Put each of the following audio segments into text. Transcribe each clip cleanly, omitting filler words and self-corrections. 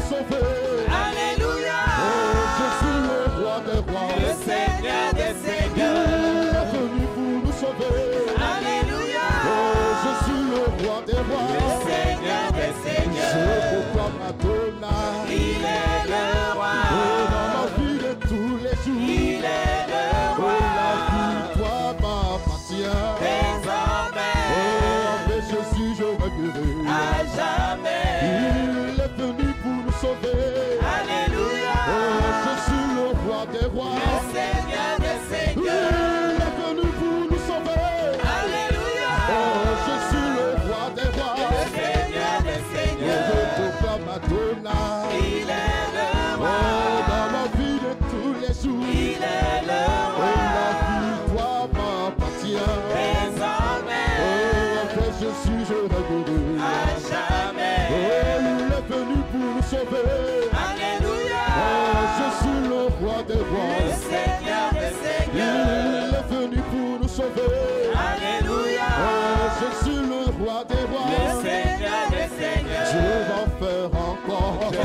sauver. Alléluia. Oh, je suis le roi des rois. Le Seigneur des seigneurs. Il est venu pour nous sauver. Alléluia. Oh, je suis le roi des rois. Le Seigneur des seigneurs. Je proclame Adonai. Il est le roi. Oh, dans ma vie de tous les jours. Il est le roi. Oh, la victoire m'appartient. Désormais. Oh, avec Jésus je régnerai. À jamais. Il est venu pour nous sauver. Alléluia. Oh, je suis le roi des rois. Le Seigneur des seigneurs. Il est venu pour nous sauver. Alléluia. Oh, je suis le roi des rois. Le Seigneur des Oh, seigneurs. je proclame Adonai. Il est le roi. Oh, dans ma vie de tous les jours. Il est le Oh, roi. la victoire m'appartient. Désormais. Oh, avec Jésus je régnerai. À jamais. Oh, il est venu pour nous sauver. Alléluia. Oh, je suis le roi des Le rois. Seigneur des seigneurs. Il est venu pour nous sauver. Alléluia. Oh, je suis le roi des Le rois. Seigneur des seigneurs. Je vais faire encore. Je vais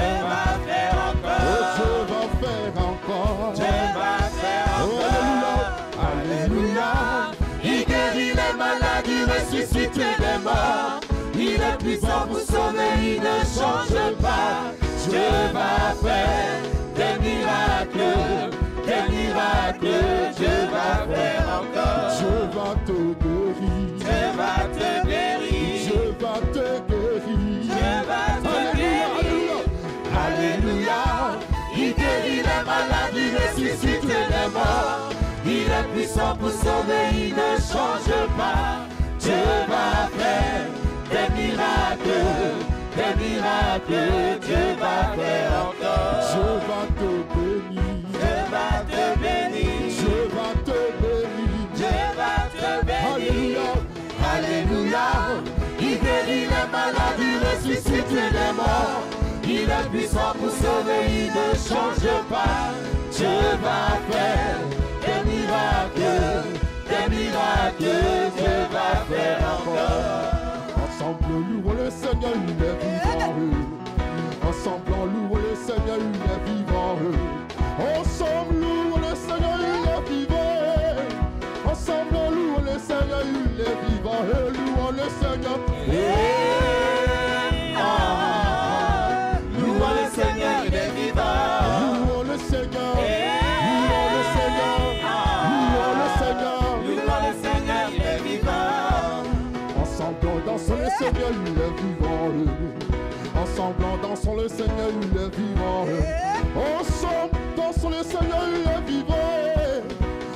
faire Oh, encore. je vais faire encore. Je vais faire Oh, encore. alléluia. Il guérit les malades, il ressuscite les morts. Il est puissant pour sauver, il ne change pas. Dieu va faire des miracles, des miracles. Dieu va faire encore. Je vais te guérir. Dieu va te guérir. Je vais te guérir. Dieu va te guérir. Alléluia. Il guérit les malades, il ressuscite les morts. Il est puissant pour sauver, il ne change pas. Dieu va faire des miracles, des miracles. Dieu va faire encore. Je vais te bénir. Dieu va te bénir. Je vais te bénir. Dieu va te bénir. Alléluia. Alléluia. Il guérit les malades, il ressuscite les morts. Il est puissant pour sauver, il ne change pas. Dieu va faire des miracles, des miracles. Dieu va faire encore. Ensemble, louons le Seigneur, il est vivant. Ensemble, louons le Seigneur, il est vivant. Ensemble, louons le Seigneur, il est vivant. Ensemble, louons le Seigneur, il est vivant. Louons le Seigneur. Louons le Seigneur, il est vivant. Louons le Seigneur. Louons le Seigneur. Louons le Seigneur. Louons le Seigneur, il est vivant. Ensemble, dansons le Seigneur, il est vivant. Ensemble, dansons le Seigneur, il est vivant. Ensemble, dansons le Seigneur, il est vivant.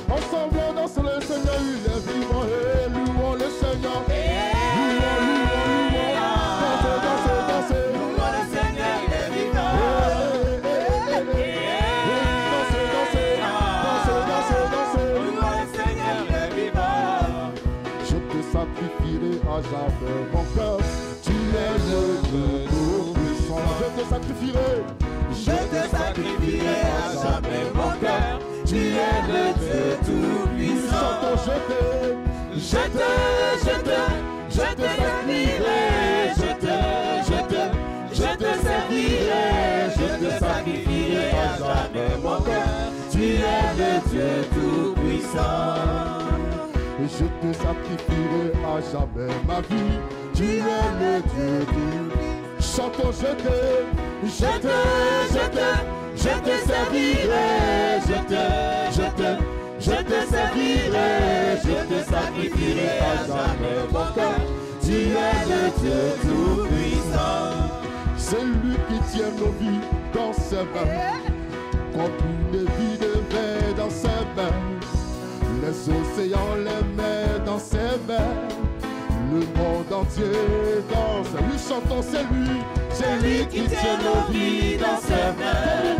Ensemble, dansons le Seigneur, il est vivant. Louons le Seigneur. Louons, louons, louons. Dansez, dansez, dansez. Louons le Seigneur, il est vivant. Dansez, dansez. Dansez, dansez, dansez. Louons le Seigneur, il est vivant. Je te sacrifierai à jamais mon cœur. Tu es le Dieu tout-puissant. Je te sacrifierai. Je te sacrifierai à jamais mon cœur. Tu es le Dieu tout-puissant. Chantons, je t'aime. Je te servirai. Je te servirai. Je te sacrifierai à jamais mon cœur. Tu es le Dieu tout-puissant. Et je te sacrifierai à jamais ma vie. Tu es le Dieu tout-puissant. Chantons, je t'aime. Je te servirai. Je te servirai. Je te sacrifierai à jamais mon cœur. Tu es le Dieu tout-puissant. C'est lui qui tient nos vies dans ses mains. Comme une vie de verre dans ses mains. Les océans les met dans ses mains. Le monde entier dans ses mains. Lui chantons, c'est lui qui tient nos vies dans ses mains.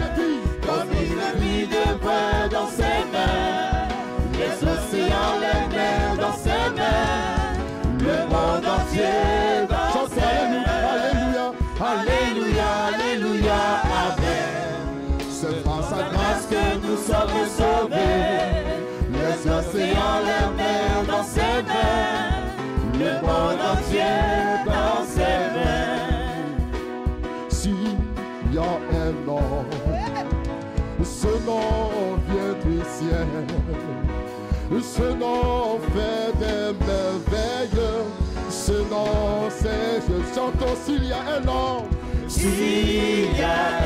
Comme une vie de verre dans ses mains. Les océans les met dans ses mains. Le monde entier dans ses mains. Alléluia, alléluia, amen. C'est par sa grâce Grâce que nous sommes sauvés. Les océans, les mers dans ses mains. Le monde entier dans ses mains. S'il y a un nom. Ce nom vient du ciel. Ce nom fait des merveilles. Ce nom c'est, je chante aussi, il y a un nom. S'il y a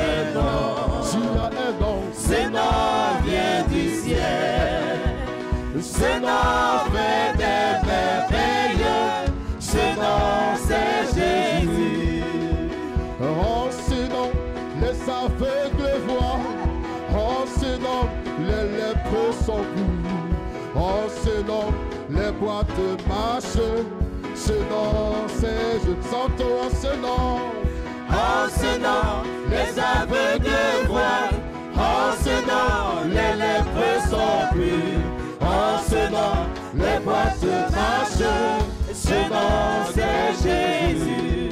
un nom, S'il y a un nom, ce nom vient du ciel. Ce nom fait des merveilles. Ce nom c'est Jésus. en ce nom, les aveugles voient. En ce nom, les lépreux sont purs. En ce nom, les boîtes marchent. Ce nom, c'est, je chante en ce nom. En ce nom, les aveugles voient. En ce nom, les lépreux sont purs. En ce nom, les boîtes marchent. Ce nom, c'est Jésus.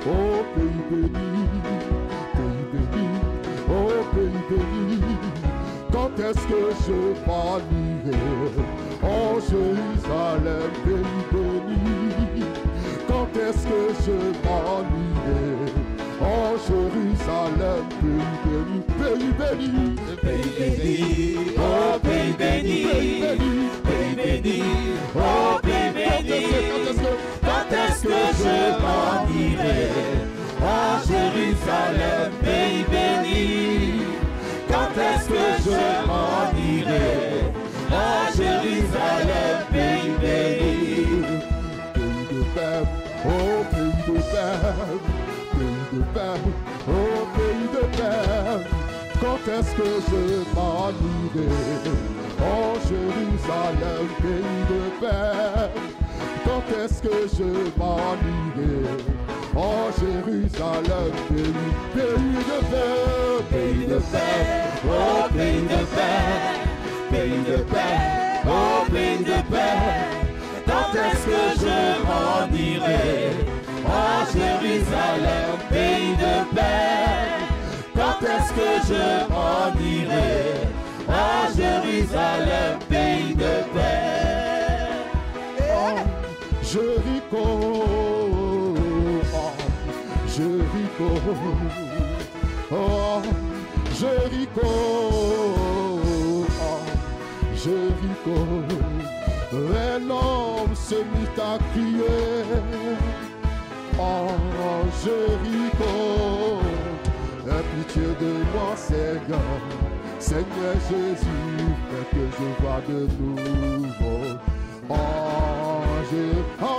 Oh pays béni, pays béni, oh pays béni. Quand est-ce que je m'ennuierai? Oh Jérusalem, pays béni. Quand est-ce que je m'ennuierai? Oh Jérusalem, pays béni, pays béni. Pays béni, oh pays béni, pays béni, oh pays béni. Quand est-ce que je m'en irai? Oh Jérusalem, pays béni. Quand est-ce que je m'en irai? Oh Jérusalem, pays béni. Pays de paix, oh pays de paix, pays de paix, oh pays de paix. Quand est-ce que je m'ennuierai? Oh Jérusalem, pays de paix. Quand est-ce que je m'ennuierai? Oh Jérusalem, pays de paix, Pays de paix, oh pays de paix, pays de paix, oh pays de paix. Quand est-ce que je m'en irai? Oh Jérusalem, pays de paix. Quand est-ce que je m'en irai? Oh Jérusalem, pays de paix. oh Jéricho, oh Jéricho, oh Jéricho, oh Jéricho. Un homme se mit à crier, oh Jéricho, aie pitié de moi Seigneur, Seigneur Jésus, fais que je vois de nouveau. Oh Jéricho,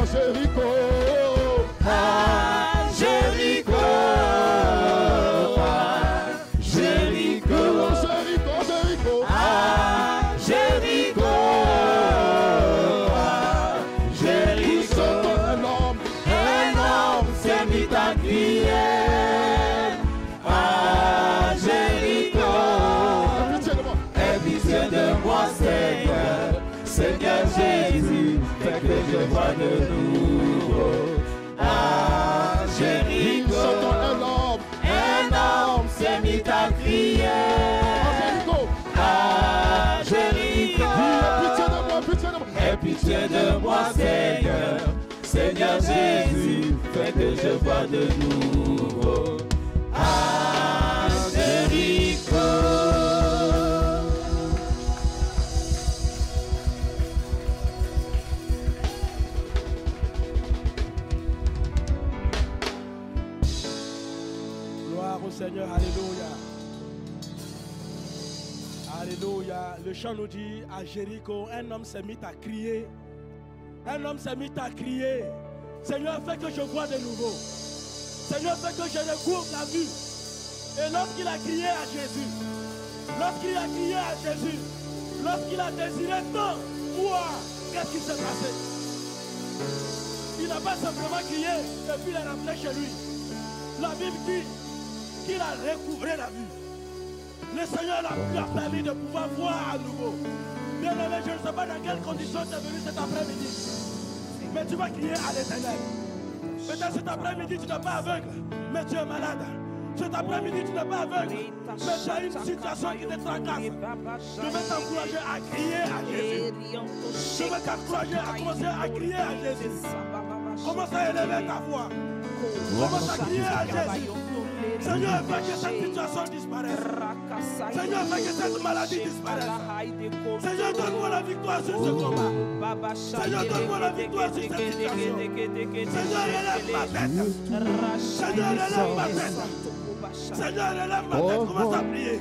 Ah, Jéricho, ah, Jéricho, Jéricho, Jéricho, ah, Jéricho, ah, Jéricho. Un homme s'est mis à crier. Ah, Jéricho, aie pitié de moi, Seigneur, Seigneur Jésus, fais que je vois de nouveau. Ah, Jéricho, un homme s'est mis à crier. Ah, Jéricho, aie pitié de moi, Seigneur, Seigneur Jésus, fais que je vois de nouveau. Ah, Jéricho. Gloire au Seigneur, alléluia. Alléluia. Le chant nous dit, à Jéricho, un homme s'est mis à crier. Un homme s'est mis à crier. Seigneur, fais que je vois de nouveau. Seigneur, fais que je recouvre la vue. Et lorsqu'il a crié à Jésus, lorsqu'il a crié à Jésus, lorsqu'il a désiré tant voir, qu'est-ce qui s'est passé? Il n'a pas simplement crié et puis il est rentré chez lui. La Bible dit qu'il a recouvré la vue. Le Seigneur lui a permis de pouvoir voir à nouveau. Bien aimé, je ne sais pas dans quelles conditions tu es venu cet après-midi, mais tu vas crier à l'Éternel. Peut-être cet après-midi tu n'es pas aveugle, mais tu es malade. Cet après-midi tu n'es pas aveugle, mais tu as une situation qui te tracasse. Je vais t'encourager à crier à Jésus. Je vais t'encourager à commencer à crier à Jésus. Commence à élever ta voix. Commence à crier à Jésus. Seigneur, fais que cette situation disparaisse. Seigneur, fais que cette maladie disparaisse. Seigneur, donne-moi la victoire sur ce combat. Seigneur, donne-moi la victoire sur cette situation. Seigneur, élève ma tête. Seigneur, élève ma tête. Seigneur, élève ma tête. Commence à prier.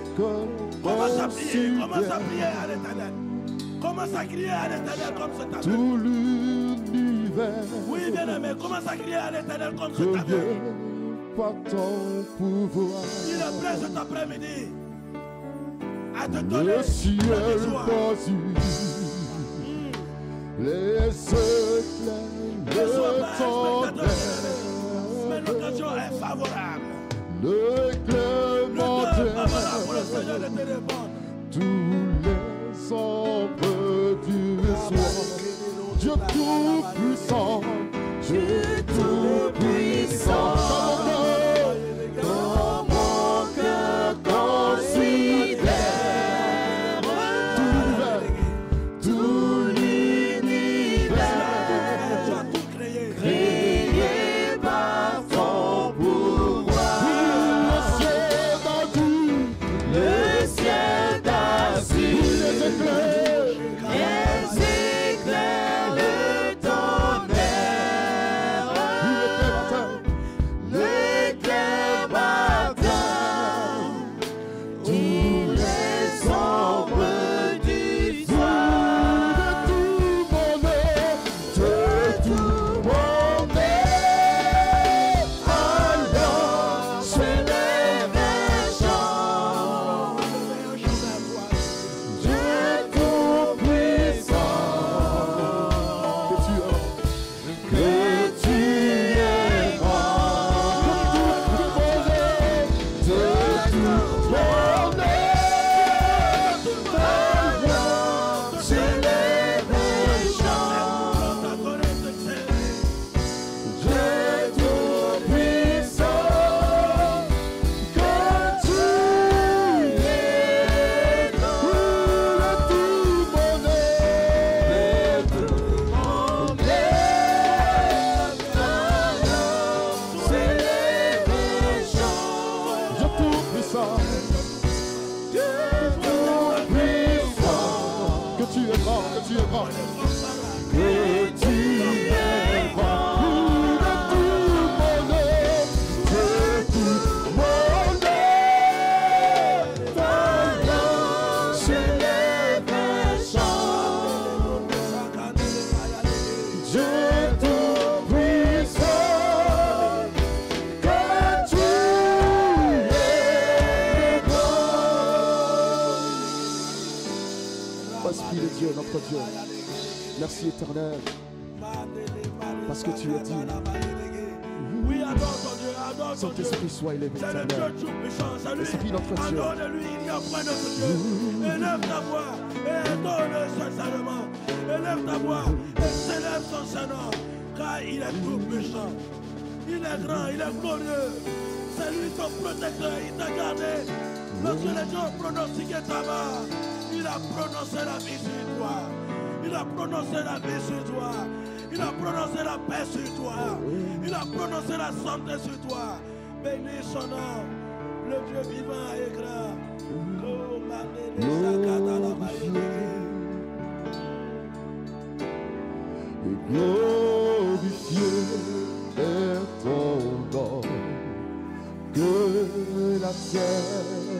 Commence à prier. Commence à prier à l'Éternel. Commence à crier à l'Éternel comme ce tableau. Tout l'univers. Oui, bien-aimé, commence à crier à l'Éternel comme ce tableau. Par ton pouvoir. Il est prêt cet après-midi à te donner Le ciel bâti, les éclairs, le tonnerre. Mais l'occasion est favorable. Le clément est favorable pour le Seigneur de te répondre. tous les ombres du soir. Dieu tout-puissant, Dieu tout-puissant. Dans mon cœur considère tout l'univers, créé par ton pouvoir. Le ciel d'azur, les éclairs, le tonnerre, l'éclair matin, tous les ombres du soir, de tout mon être, alors je lève un chant. Dieu tout-puissant, que tu es grand, de tout mon être, alors je lève un chant. Dieu tout-puissant, que tu es grand, de tout mon être, Dieu tout-puissant, Dieu tout-puissant, que tu es grand, que tu es grand, que tu es grand, de tout mon être, de tout mon être, alors je lève un chant. Dieu tout-puissant, que tu es grand. Esprit de Dieu, notre Dieu, merci éternel, parce que tu es digne. Oui, adore ton Dieu, adore ton Dieu. Saint-Esprit, sois élevé C'est le Dieu éternel. tout-puissant, c'est lui. Esprit notre En Dieu. dehors de lui, il n'y a point d'autre Dieu. Élève ta voix et donne sincèrement. Élève ta voix et célèbre son Seigneur, car il est tout-puissant. Il est grand, il est glorieux. C'est lui ton protecteur, il t'a gardé. Lorsque les gens pronostiquaient ta mort, il a prononcé la vie sur toi. Il a prononcé la vie sur toi. Il a prononcé la paix sur toi. Il a prononcé la santé sur toi. Bénis son nom. Le Dieu vivant et grand. Et glorifié est ton nom, que la terre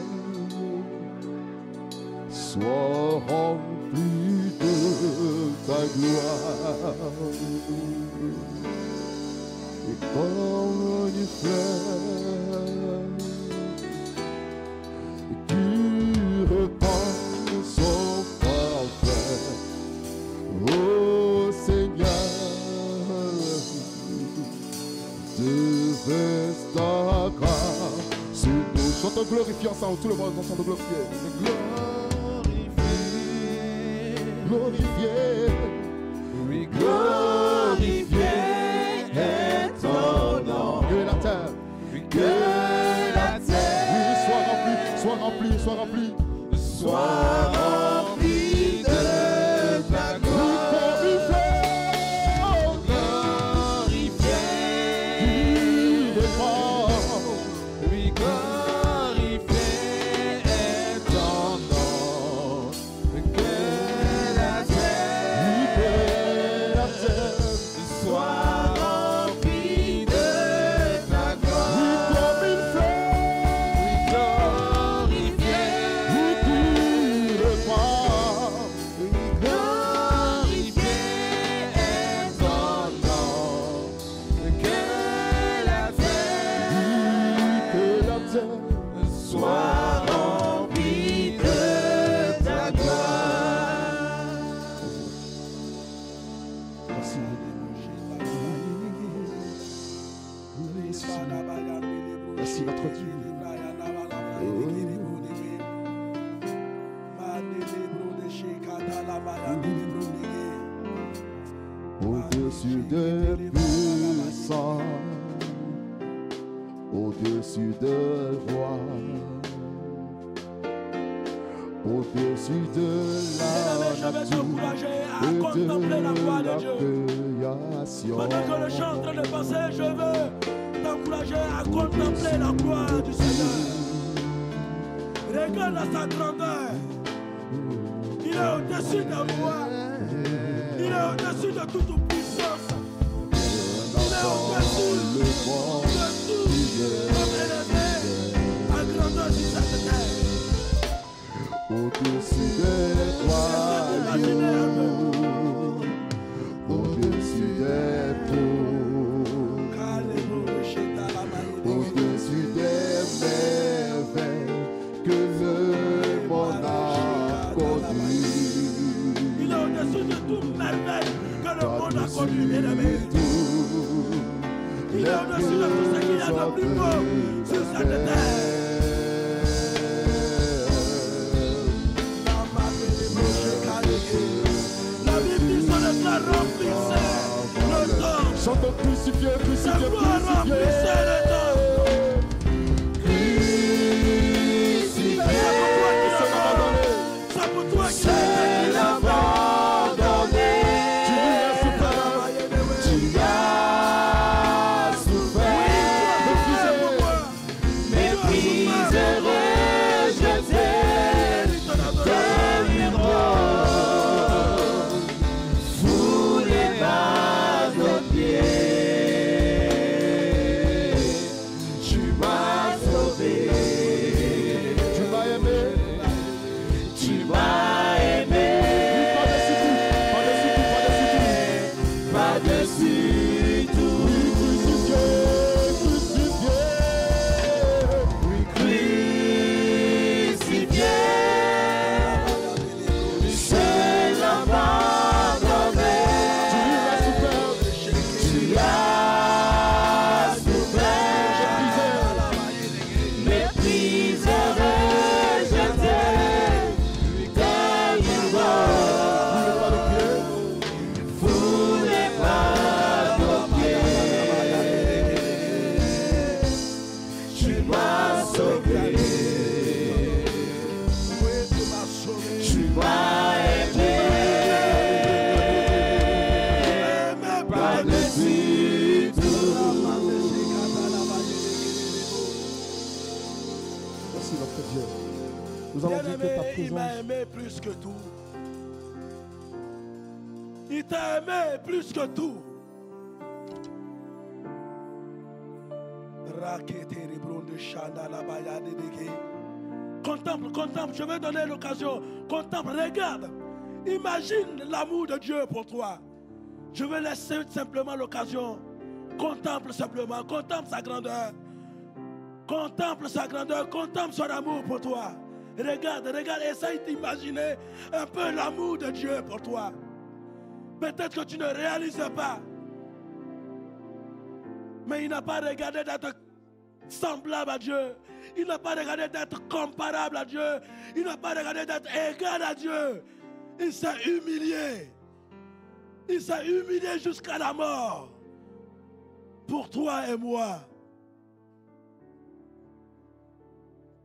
soit remplie de ta gloire. Et comme du fleuve qui répand son parfum, ô Seigneur, devais ta grâce. Nous chantons glorifier ensemble, tout le monde ensemble glorifier. Glorifier, oui, glorifier est ton nom. Que la terre, que la terre, oui, soit remplie, soit remplie, soit remplie, soit remplie de ta gloire. Glorifier Au-dessus des puissants, au-dessus des rois, au-dessus de la nature et de la création. Pendant que le chant est en train de passer, je veux t'encourager à contempler la gloire du Seigneur. Regarde à sa grandeur. Il est au-dessus de moi. Il est au-dessus de toute puissance. Il est au-dessus de tout. Comme élevé à grandeur sur cette terre. Au-dessus des royaumes, au-dessus des trônes, au-dessus des merveilles que le monde a connues. Il est au-dessus de toute merveille que le monde a connu, bien aimé. Il est au-dessus de tout ce qu'il y a de plus beau sur cette terre. La Bible dit son éclat remplissait le temps. Chantons crucifié, crucifié, La gloire remplissait le temps. C'est pour toi qui l'as abandonné. Tu as souffert, méprisé, rejeté, foulé par nos pieds. Tu m'as sauvé, tu m'as aimé, tu m'as aimé. Par-dessus tout, crucifié, crucifié, crucifié, c'est l'abandonné. Tu as souffert, méprisé, rejeté, foulé par nos pieds. Tu m'as sauvé, tu m'as aimé. Par-dessus tout. Merci notre Dieu. Nous allons dire que ta Bien-aimé, il m'a présence, aimé plus que tout. Il t'a aimé plus que tout. Contemple, contemple, je vais donner l'occasion. Contemple, regarde. Imagine l'amour de Dieu pour toi. Je vais laisser simplement l'occasion. Contemple simplement, contemple sa grandeur. Contemple sa grandeur, contemple son amour pour toi. Regarde, regarde, essaye d'imaginer un peu l'amour de Dieu pour toi. Peut-être que tu ne réalises pas. Mais il n'a pas regardé d'être semblable à Dieu. Il n'a pas regardé d'être comparable à Dieu. Il n'a pas regardé d'être égal à Dieu. Il s'est humilié. Il s'est humilié jusqu'à la mort. Pour toi et moi.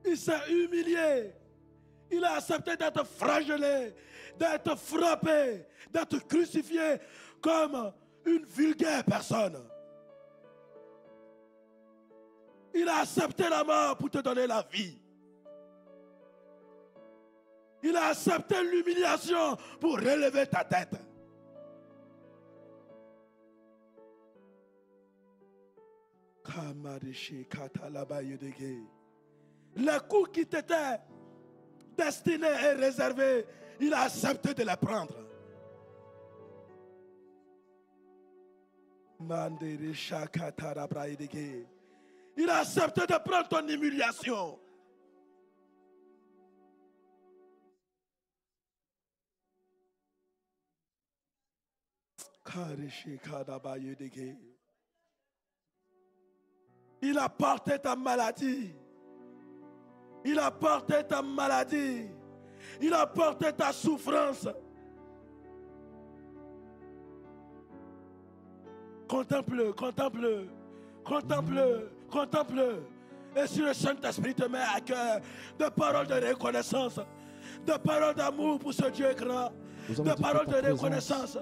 Il s'est humilié. Il a accepté d'être flagellé, d'être frappé, d'être crucifié comme une vulgaire personne. Il a accepté la mort pour te donner la vie. Il a accepté l'humiliation pour relever ta tête. Les coups qui t'étaient destinés et réservés, il a accepté de les prendre. Il a accepté de prendre ton humiliation. Il a porté ta maladie. Il a porté ta maladie. Il a porté ta souffrance. Contemple-le, contemple-le, contemple-le, contemple-le. Et si le Saint-Esprit te met à cœur de paroles de reconnaissance, de paroles d'amour pour ce Dieu grand, de paroles de reconnaissance.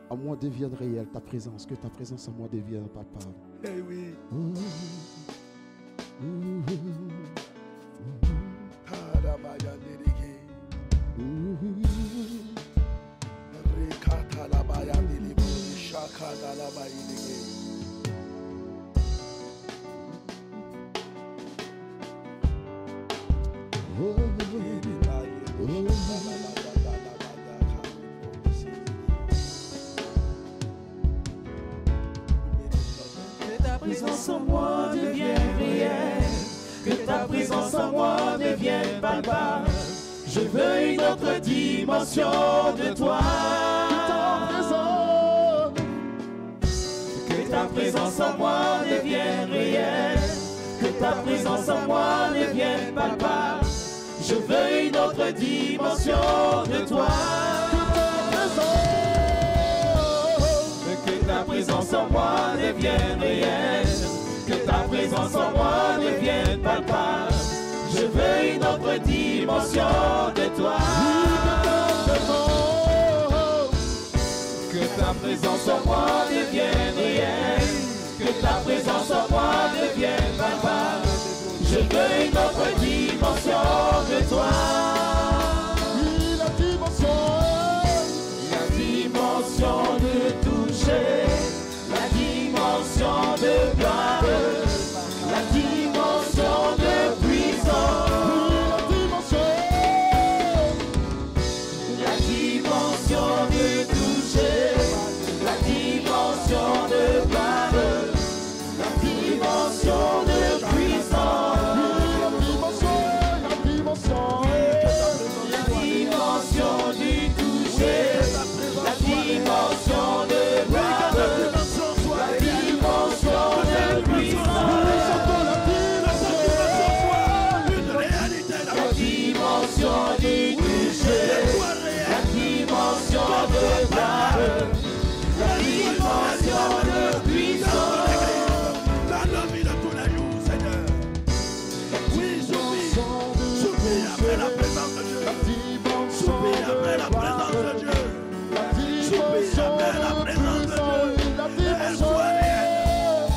À moi devienne réelle ta présence, que ta présence à moi devienne palpable. Eh oui. Que ta présence en moi devienne réelle, que ta présence en moi devienne palpable. Je veux une autre dimension de toi. Que ta présence en moi devienne réelle, que ta présence en moi devienne palpable. Je veux une autre dimension de toi. Que ta présence en moi devienne réelle, que ta présence en moi devienne palpable. Je veux une autre dimension de toi. Que ta présence en moi devienne réelle, que ta présence en moi devienne palpable. Je veux une autre dimension de toi. La dimension de toucher, la dimension de gloire, la dimension de puissance, la dimension de toucher, la dimension de gloire, la dimension de puissance. La dimension du toucher, la dimension de gloire, la dimension de puissance, la dimension du toucher, la dimension de gloire, la dimension de puissance. Dans nos vies de tous les jours, Seigneur. Oui, j'oublie après la présence de Dieu. J'oublie après la présence de Dieu. J'oublie après la présence de Dieu. Elle soit réelle.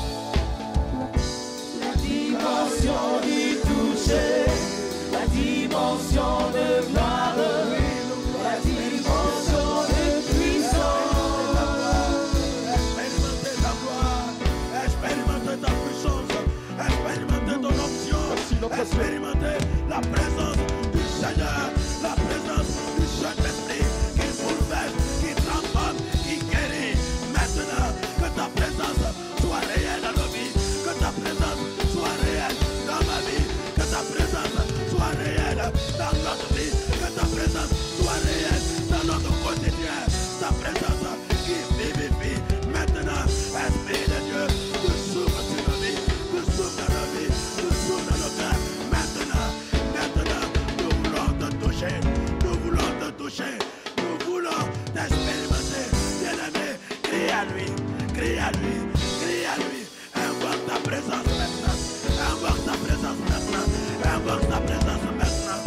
La dimension du toucher, la dimension de gloire, la dimension de puissance. Expérimenter ta gloire, expérimenter ta puissance, expérimenter ton option, expérimenter la présence du Seigneur, la présence du Saint-Esprit qui bouleverse, qui transforme, qui guérit. Maintenant, que ta présence soit réelle dans nos vies, que ta présence soit réelle dans ma vie, que ta présence soit réelle dans notre vie, que ta présence soit réelle dans notre quotidien, ta présence qui vivifie. Maintenant, Esprit de Dieu, tu souffles sur nos vies, tu souffles dans nos vies, tu souffles dans nos cœurs. Maintenant, nous voulons te toucher, nous voulons te toucher, nous voulons t'expérimenter. Bien-aimé, crie à lui, crie à lui, crie à lui. Invoque ta présence maintenant, invoque ta présence maintenant, invoque ta présence maintenant,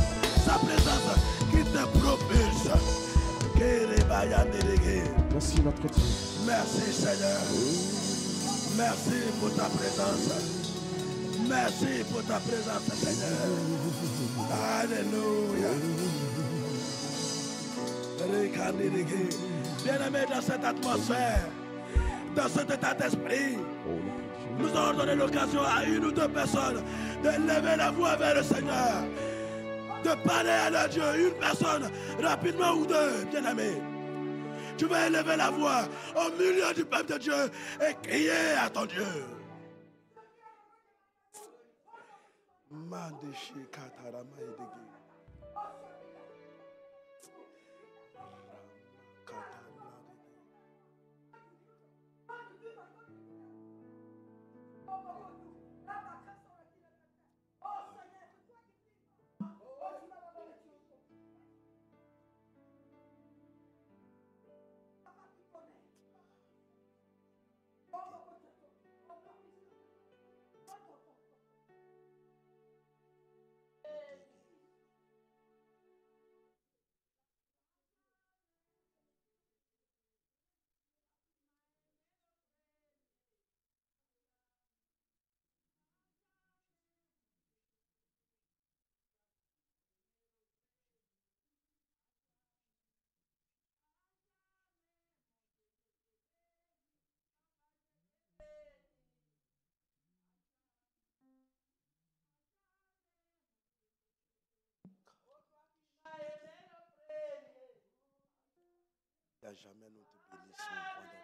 sa présence qui te propulse. Merci notre Dieu. Merci Seigneur. Merci pour ta présence. Merci pour ta présence Seigneur. Alléluia. Bien-aimé, dans cette atmosphère, dans cet état d'esprit, nous allons donner l'occasion à une ou deux personnes de lever la voix vers le Seigneur, de parler à leur Dieu, une personne rapidement ou deux, bien-aimé. Tu vas élever la voix au milieu du peuple de Dieu et crier à ton Dieu. à jamais nous te bénissons, roi de gloire.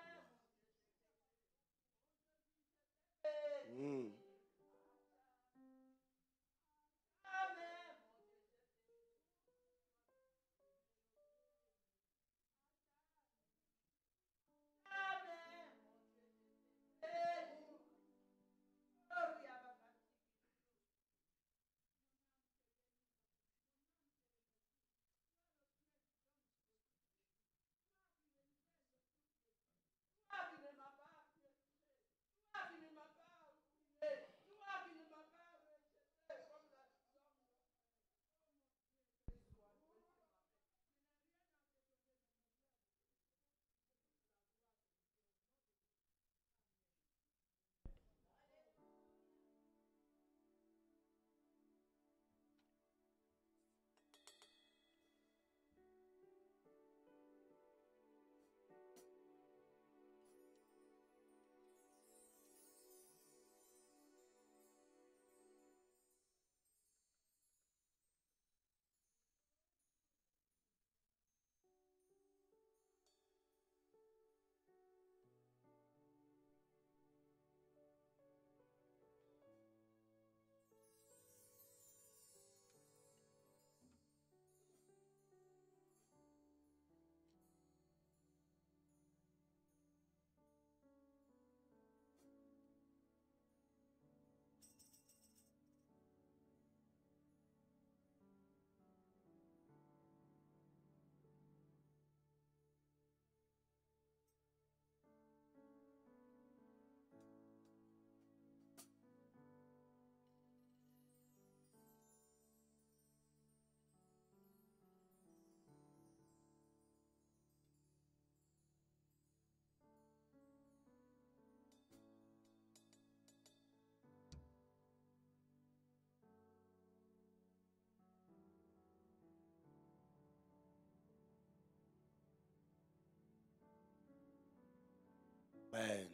Amen.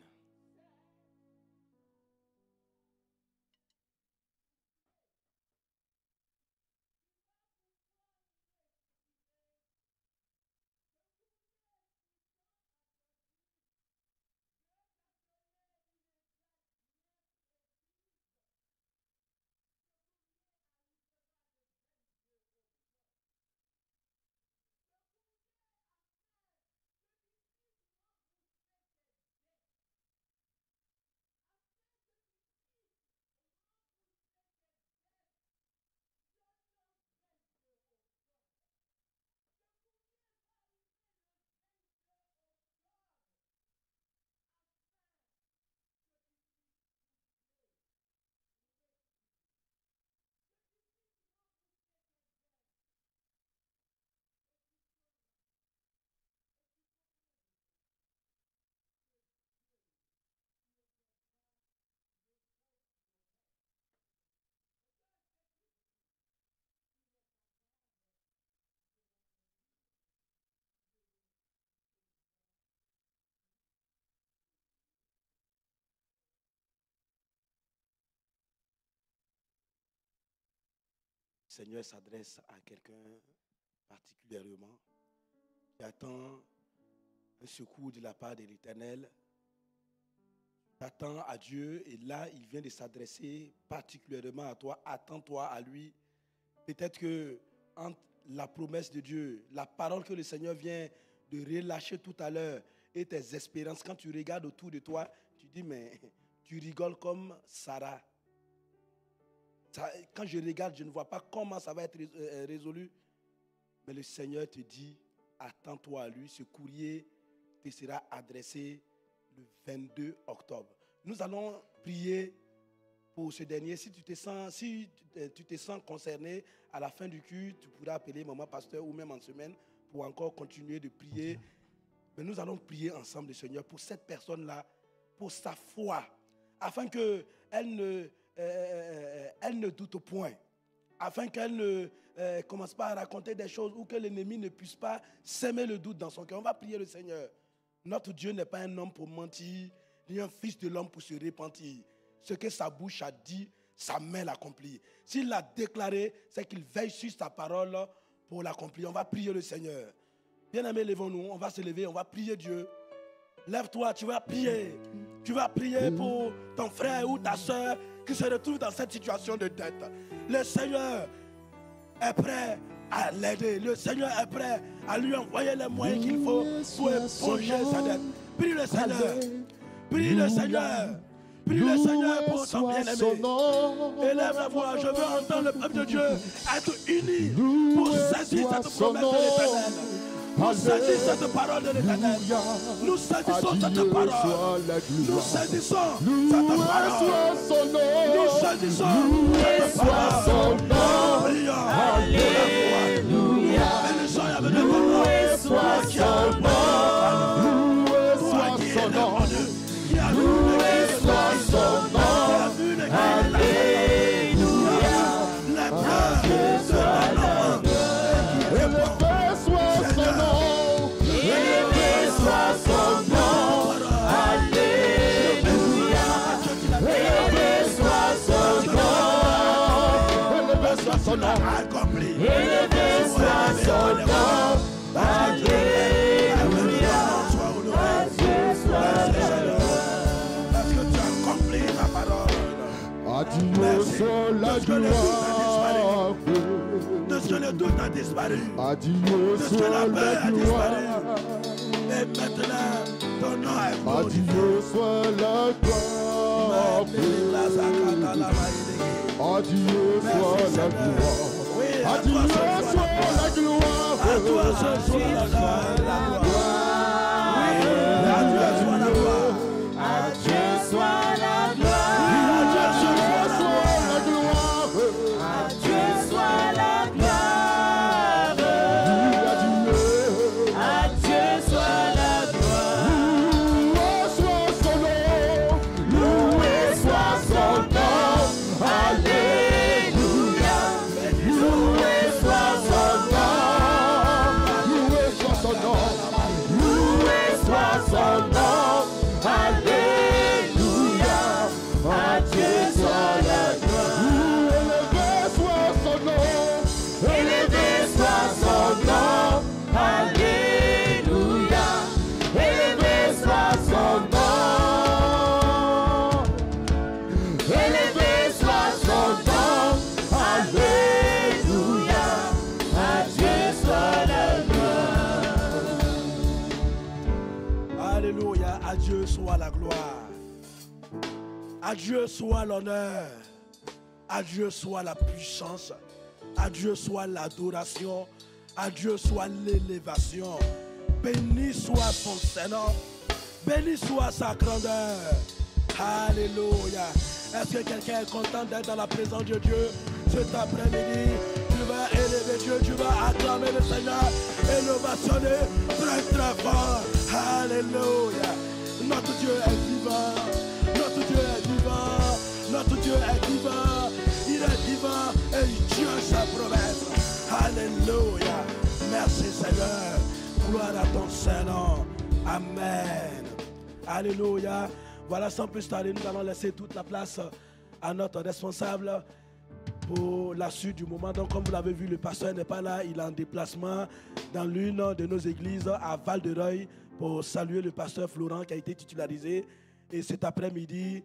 Le Seigneur s'adresse à quelqu'un particulièrement qui attend un secours de la part de l'Éternel. T'attends à Dieu et là, il vient de s'adresser particulièrement à toi. Attends-toi à lui. Peut-être que entre la promesse de Dieu, la parole que le Seigneur vient de relâcher tout à l'heure et tes espérances, quand tu regardes autour de toi, tu dis, mais tu rigoles comme Sarah. Quand je regarde, je ne vois pas comment ça va être résolu. Mais le Seigneur te dit, attends-toi à lui. Ce courrier te sera adressé le 22 octobre. Nous allons prier pour ce dernier. Si tu te sens concerné, à la fin du culte, tu pourras appeler maman pasteur ou même en semaine pour encore continuer de prier. Mais nous allons prier ensemble, le Seigneur, pour cette personne-là, pour sa foi, afin qu'elle ne doute point, afin qu'elle ne commence pas à raconter des choses ou que l'ennemi ne puisse pas s'aimer le doute dans son cœur. On va prier le Seigneur. Notre Dieu n'est pas un homme pour mentir, ni un fils de l'homme pour se repentir. Ce que sa bouche a dit, sa main l'accomplit. S'il l'a déclaré, c'est qu'il veille sur sa parole pour l'accomplir. On va prier le Seigneur. Bien-aimés, levons-nous, on va se lever, on va prier Dieu. Lève-toi, tu vas prier. Tu vas prier pour ton frère ou ta soeur qui se retrouve dans cette situation de dette. Le Seigneur est prêt à l'aider. Le Seigneur est prêt à lui envoyer les moyens qu'il faut pour éponger sa dette. Prie le Seigneur. Prie le Seigneur. Prie le Seigneur pour ton bien-aimé. Élève la voix. Je veux entendre le peuple de Dieu être uni pour saisir cette promesse de l'Éternel. Nous saisissons cette parole de l'Éternel. Nous saisissons cette parole. Nous saisissons cette parole. Nous saisissons cette parole. Alléluia. Loué soit son nom. Loué soit son nom. Loué soit son nom. Alléluia. La gloire soit l'homme. Son nom accompli. Élevé soit son nom. Alléluia. Adieu soit le parce que tu accomplis ta parole. Adieu soit la gloire. De ce que le doute a disparu. Adieu soit la paix a disparu. Et maintenant, ton nom est beau. Adieu soit la gloire. Adieu soit la gloire. Adieu soit la gloire. À toi ce soit la gloire. Adieu soit la gloire. Adieu soit la gloire. Adieu soit la gloire. Adieu soit la gloire. Adieu soit la gloire. Loué soit son nom. Loué soit son nom. Alléluia. Loué soit son nom. Loué soit son nom. Loué soit son nom. Alléluia. Adieu soit la gloire. Élevé soit son nom. Élevé soit son nom. Alléluia. Élevé soit son nom. Élevé soit son nom. Alléluia. Adieu soit la gloire. Alléluia. Adieu soit la gloire. Adieu soit l'honneur. Adieu soit la puissance. Adieu soit l'adoration. Adieu soit l'élévation. Béni soit son Seigneur. Béni soit sa grandeur. Alléluia. Est-ce que quelqu'un est content d'être dans la présence de Dieu cet après-midi? Tu vas élever Dieu, tu vas acclamer le Seigneur et l'ovationner très très fort. Alléluia. Notre Dieu est vivant. Notre Dieu est vivant. Notre Dieu est vivant. Il est vivant et il tient sa promesse. Alléluia. Merci Seigneur. Gloire à ton Saint-Nom. Amen. Alléluia. Voilà, sans plus tarder, nous allons laisser toute la place à notre responsable pour la suite du moment. Donc, comme vous l'avez vu, le pasteur n'est pas là. Il est en déplacement dans l'une de nos églises à Val-de-Reuil pour saluer le pasteur Florent qui a été titularisé. Et cet après-midi,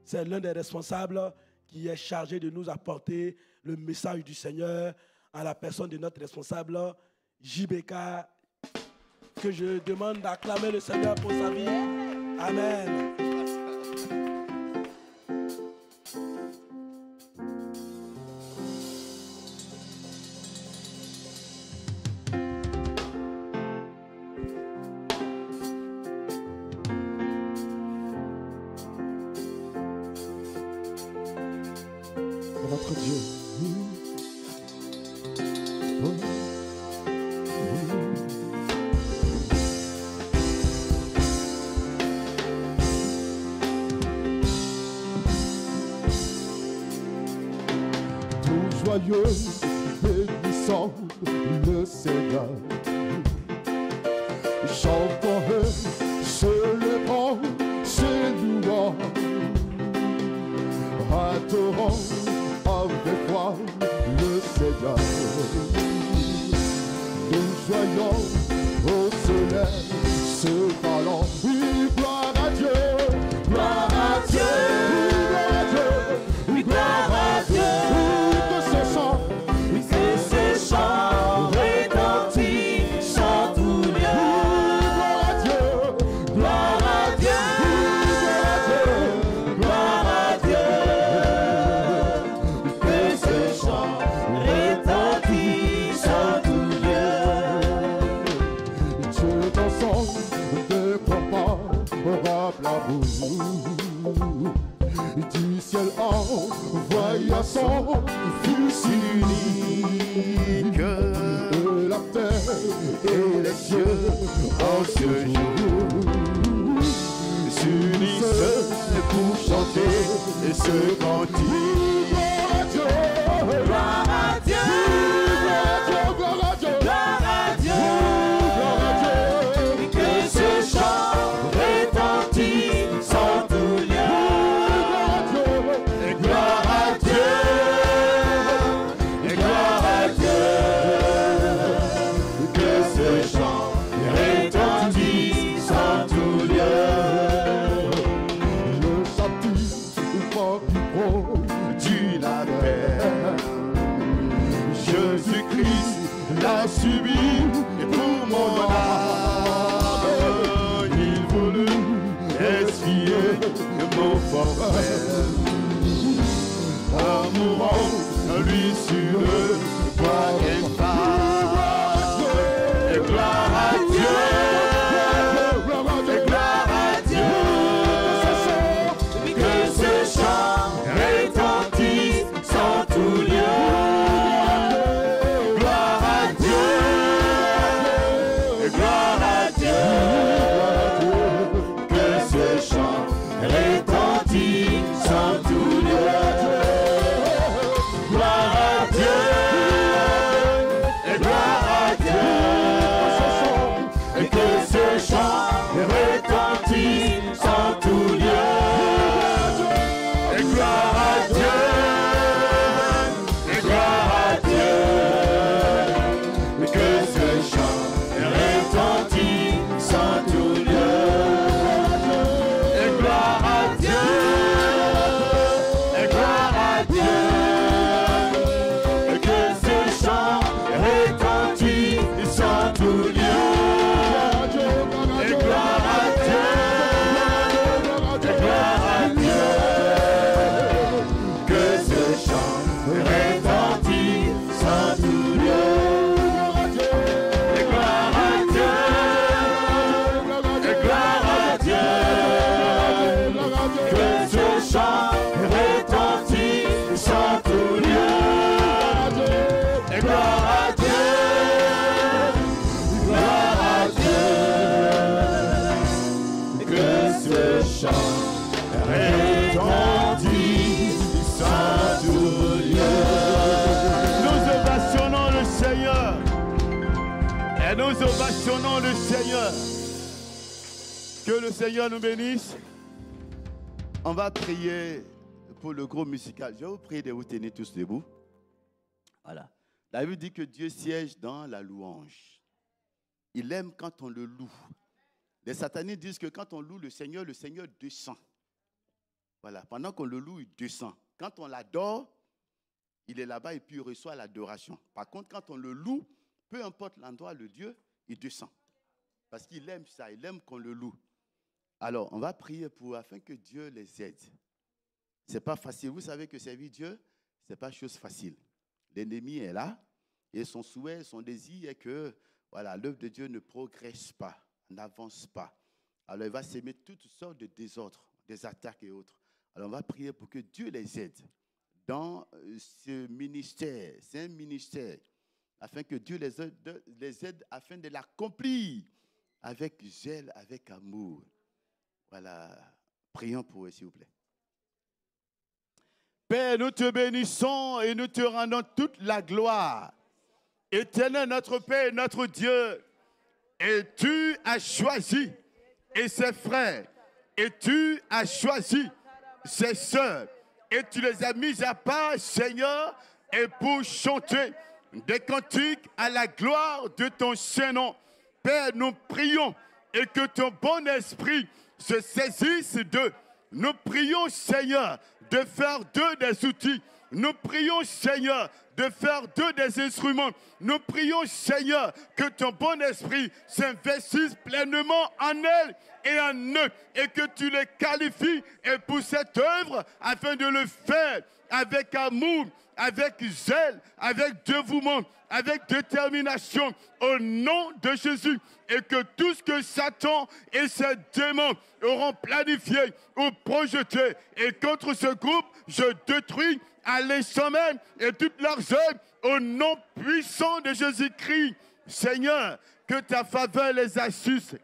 c'est l'un des responsables qui est chargé de nous apporter le message du Seigneur à la personne de notre responsable, JBK, que je demande d'acclamer le Seigneur pour sa vie. Amen. Notre Dieu. Tout joyeux, bénissant le Seigneur. Chantons, célébrons, ses louanges. Adorons avec foi le Seigneur. Nous soyons et les cieux en ce jour s'unissent pour chanter ce cantique. Gloire à Dieu, gloire à Dieu, gloire à Dieu, gloire à Dieu, que ce chant retentisse en tout lieu. Gloire à Dieu, et gloire à Dieu, que ce chant retentisse en tout lieu. Le châtiment qui produit la paix, Jésus-Christ l'a subi pour mon âme. Il voulut essuyer mon forfait en mourant lui sur le bois Calvaire. Et gloire à Dieu, et gloire à Dieu, que ce chant retentisse en tout lieu. Gloire à Dieu, et gloire à Dieu, que ce chant retentisse en tout lieu. Gloire à Dieu, et gloire à Dieu, et que ce chant retentisse en tout lieu. Et gloire à Dieu, et gloire à Dieu, que ce chant retentisse en tout lieu. Et gloire à Dieu, et gloire à Dieu, que ce chant retentisse en tout lieu. Et gloire à Dieu, et gloire à Dieu, que ce chant retentisse en tout lieu. Et gloire à Dieu, et gloire à Dieu, que ce chant retentisse en tout lieu. Et gloire à Dieu, gloire à Dieu, que ce chant retentisse en tout lieu. Nous ovationnons le Seigneur. Et nous ovationnons le Seigneur. Que le Seigneur nous bénisse. On va prier pour le groupe musical. Je vais vous prier de vous tenir tous debout. Voilà. La Bible dit que Dieu siège dans la louange. Il aime quand on le loue. Les satanistes disent que quand on loue le Seigneur descend. Voilà. Pendant qu'on le loue, il descend. Quand on l'adore, il est là-bas et puis il reçoit l'adoration. Par contre, quand on le loue, peu importe l'endroit, le Dieu, il descend. Parce qu'il aime ça, il aime qu'on le loue. Alors, on va prier afin que Dieu les aide. Ce n'est pas facile. Vous savez que servir Dieu, ce n'est pas chose facile. L'ennemi est là et son souhait, son désir est que voilà, l'œuvre de Dieu ne progresse pas, n'avance pas. Alors, il va s'aimer toutes sortes de désordres, des attaques et autres. Alors, on va prier pour que Dieu les aide dans ce ministère. C'est un ministère afin que Dieu les aide afin de l'accomplir avec zèle, avec amour. Voilà. Prions pour eux, s'il vous plaît. Père, nous te bénissons et nous te rendons toute la gloire. Éternel, notre Père, notre Dieu, et tu as choisi et ses frères, et tu as choisi ses sœurs, et tu les as mis à part, Seigneur, et pour chanter des cantiques à la gloire de ton Saint-Nom. Père, nous prions et que ton bon esprit se saisisse d'eux. Nous prions, Seigneur, de faire d'eux des outils. Nous prions, Seigneur, de faire d'eux des instruments. Nous prions, Seigneur, que ton bon esprit s'investisse pleinement en elles et en eux, et que tu les qualifies et pour cette œuvre afin de le faire avec amour, avec zèle, avec dévouement, avec détermination, au nom de Jésus, et que tout ce que Satan et ses démons auront planifié ou projeté, et contre ce groupe, je détruis à l'instant même et toutes leurs œuvres au nom puissant de Jésus-Christ Seigneur, que ta faveur les assiste,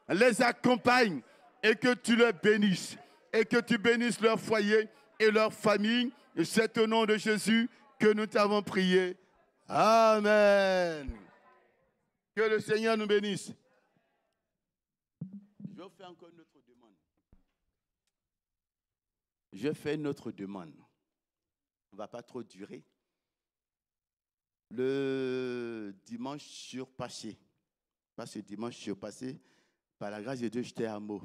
les accompagne et que tu les bénisses. Et que tu bénisses leur foyer et leur famille. Et c'est au nom de Jésus que nous t'avons prié. Amen. Que le Seigneur nous bénisse. Je vais faire encore une autre demande. Je fais une autre demande. On ne va pas trop durer. Le dimanche surpassé, pas ce dimanche surpassé, par la grâce de Dieu, j'étais à Meaux.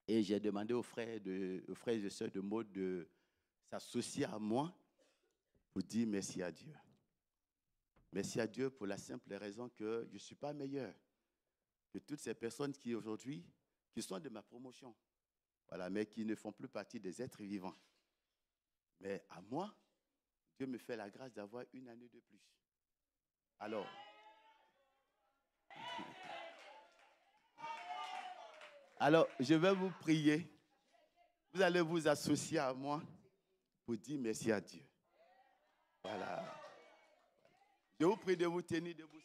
Et j'ai demandé aux frères et sœurs de Meaux de s'associer à moi pour dire merci à Dieu. Merci à Dieu pour la simple raison que je ne suis pas meilleur que toutes ces personnes qui aujourd'hui, qui sont de ma promotion, voilà, mais qui ne font plus partie des êtres vivants. Mais à moi, Dieu me fait la grâce d'avoir une année de plus. Alors, je vais vous prier. Vous allez vous associer à moi pour dire merci à Dieu. Voilà. Je vous prie de vous tenir debout.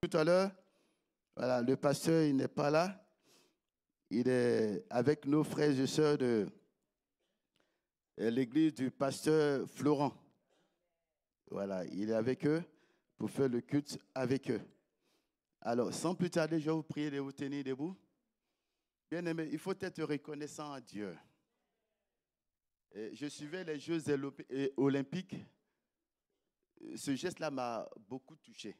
Tout à l'heure, voilà, le pasteur, il n'est pas là. Il est avec nos frères et sœurs de l'église du pasteur Florent. Voilà, il est avec eux pour faire le culte avec eux. Alors, sans plus tarder, je vais vous prier de vous tenir debout. Bien aimé, il faut être reconnaissant à Dieu. Et je suivais les Jeux olympiques. Ce geste-là m'a beaucoup touché.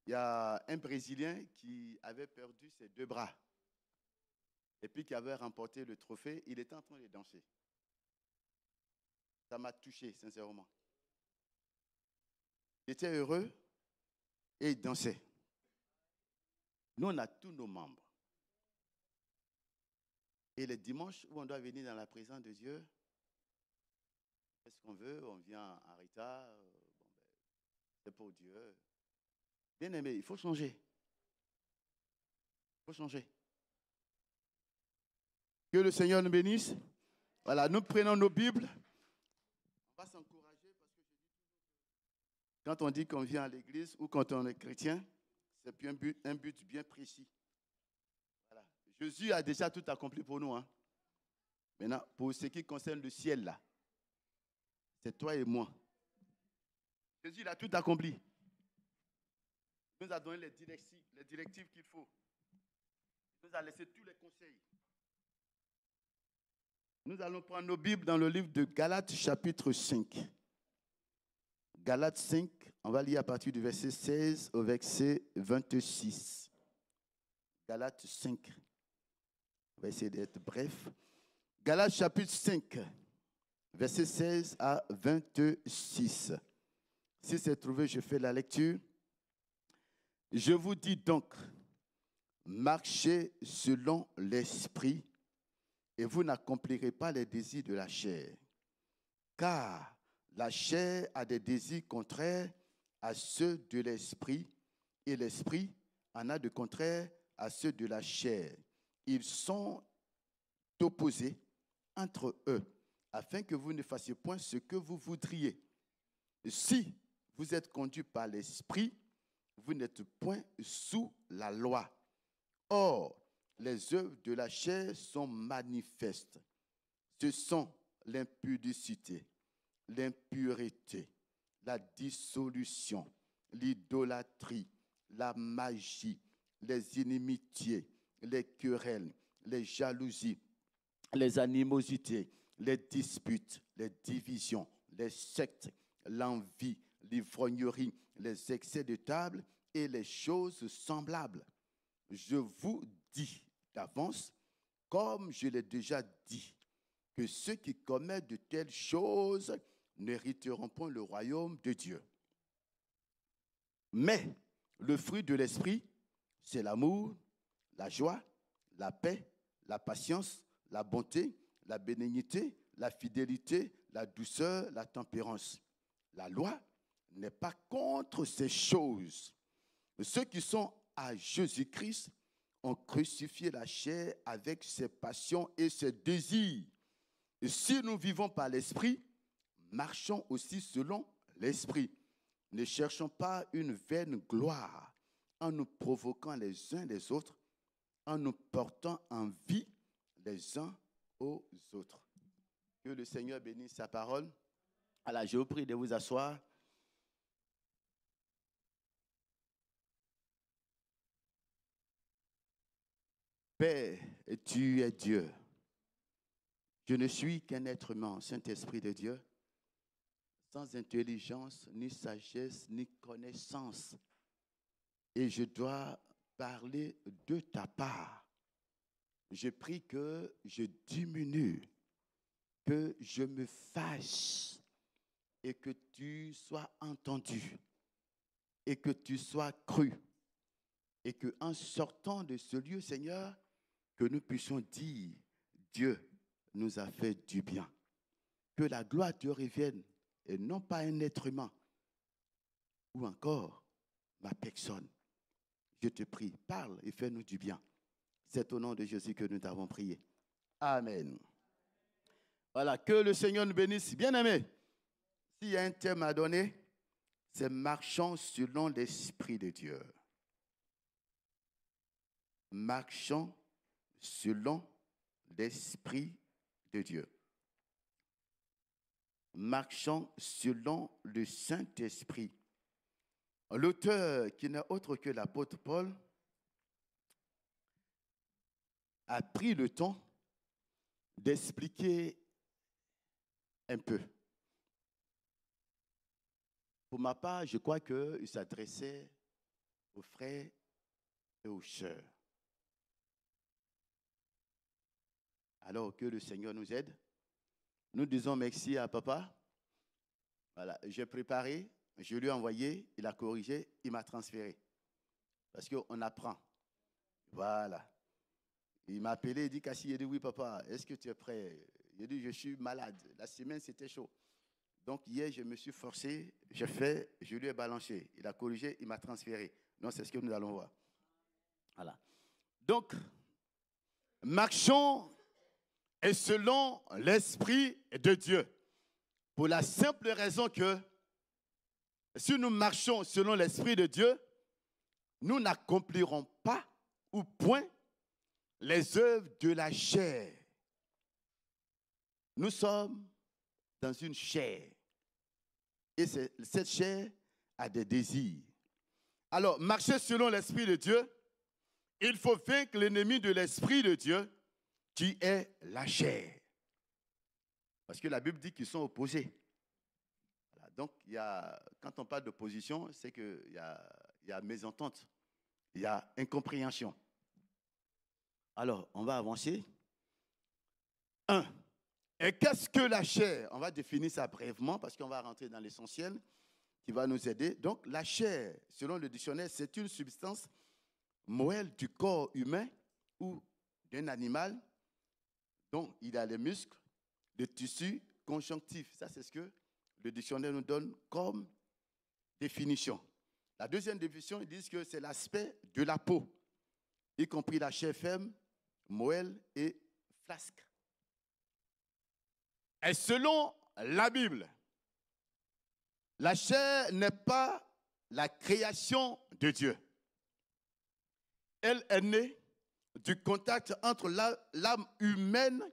Il y a un Brésilien qui avait perdu ses 2 bras et puis qui avait remporté le trophée. Il était en train de danser. Ça m'a touché, sincèrement. Il était heureux et il dansait. Nous, on a tous nos membres. Et les dimanches où on doit venir dans la présence de Dieu, qu'est-ce qu'on veut? On vient en retard. C'est pour Dieu. Bien aimé, il faut changer. Il faut changer. Que le Seigneur nous bénisse. Voilà, nous prenons nos Bibles. On va s'encourager parce que quand on dit qu'on vient à l'église ou quand on est chrétien, c'est un but bien précis. Voilà. Jésus a déjà tout accompli pour nous. Hein. Maintenant, pour ce qui concerne le ciel, là, c'est toi et moi. Jésus il a tout accompli. Il nous a donné les directives qu'il faut. Il nous a laissé tous les conseils. Nous allons prendre nos Bibles dans le livre de Galates, chapitre 5. Galates 5, on va lire à partir du verset 16 au verset 26. Galates 5. On va essayer d'être bref. Galates, chapitre 5, verset 16 à 26. Si c'est trouvé, je fais la lecture. Je vous dis donc, marchez selon l'esprit et vous n'accomplirez pas les désirs de la chair. Car la chair a des désirs contraires à ceux de l'esprit et l'esprit en a de contraires à ceux de la chair. Ils sont opposés entre eux afin que vous ne fassiez point ce que vous voudriez. Si vous êtes conduits par l'esprit, vous n'êtes point sous la loi. Or, les œuvres de la chair sont manifestes. Ce sont l'impudicité, l'impureté, la dissolution, l'idolâtrie, la magie, les inimitiés, les querelles, les jalousies, les animosités, les disputes, les divisions, les sectes, l'envie, l'ivrognerie, les excès de table et les choses semblables. Je vous dis d'avance, comme je l'ai déjà dit, que ceux qui commettent de telles choses n'hériteront point le royaume de Dieu. Mais le fruit de l'esprit, c'est l'amour, la joie, la paix, la patience, la bonté, la bénignité, la fidélité, la douceur, la tempérance. La loi n'est pas contre ces choses. Ceux qui sont à Jésus-Christ ont crucifié la chair avec ses passions et ses désirs. Et si nous vivons par l'esprit, marchons aussi selon l'esprit. Ne cherchons pas une vaine gloire en nous provoquant les uns les autres, en nous portant envie les uns aux autres. Que le Seigneur bénisse sa parole. Alors, je vous prie de vous asseoir. Père, tu es Dieu. Je ne suis qu'un être humain, Saint-Esprit de Dieu, sans intelligence, ni sagesse, ni connaissance. Et je dois parler de ta part. Je prie que je diminue, que je me fasse et que tu sois entendu et que tu sois cru. Et qu'en sortant de ce lieu, Seigneur, que nous puissions dire, Dieu nous a fait du bien. Que la gloire te revienne et non pas un être humain ou encore ma personne. Je te prie, parle et fais-nous du bien. C'est au nom de Jésus que nous t'avons prié. Amen. Voilà, que le Seigneur nous bénisse. Bien-aimés, s'il y a un thème à donner, c'est marchons selon l'Esprit de Dieu. Marchons selon l'Esprit de Dieu. Marchons selon le Saint-Esprit. L'auteur, qui n'est autre que l'apôtre Paul, a pris le temps d'expliquer un peu. Pour ma part, je crois qu'il s'adressait aux frères et aux sœurs. Alors que le Seigneur nous aide. Nous disons merci à papa. Voilà, j'ai préparé, je lui ai envoyé, il a corrigé, il m'a transféré. Parce qu'on apprend. Voilà. Il m'a appelé, il dit, Kassi, il dit, oui papa, est-ce que tu es prêt? Il dit, je suis malade. La semaine, c'était chaud. Donc hier, je me suis forcé, je lui ai balancé. Il a corrigé, il m'a transféré. Donc c'est ce que nous allons voir. Voilà. Donc, marchons et selon l'Esprit de Dieu. Pour la simple raison que si nous marchons selon l'Esprit de Dieu, nous n'accomplirons pas ou point les œuvres de la chair. Nous sommes dans une chair. Et cette chair a des désirs. Alors, marcher selon l'Esprit de Dieu, il faut vaincre l'ennemi de l'Esprit de Dieu, qui est la chair. Parce que la Bible dit qu'ils sont opposés. Voilà. Donc, quand on parle d'opposition, c'est qu'il y a mésentente, il y a incompréhension. Alors, on va avancer. 1. Et qu'est-ce que la chair? On va définir ça brièvement parce qu'on va rentrer dans l'essentiel qui va nous aider. Donc, la chair, selon le dictionnaire, c'est une substance moelle du corps humain ou d'un animal dont il a les muscles, le tissu conjonctif. Ça, c'est ce que le dictionnaire nous donne comme définition. La deuxième définition, ils disent que c'est l'aspect de la peau, y compris la chair ferme, moelle et flasque. Et selon la Bible, la chair n'est pas la création de Dieu. Elle est née du contact entre l'âme humaine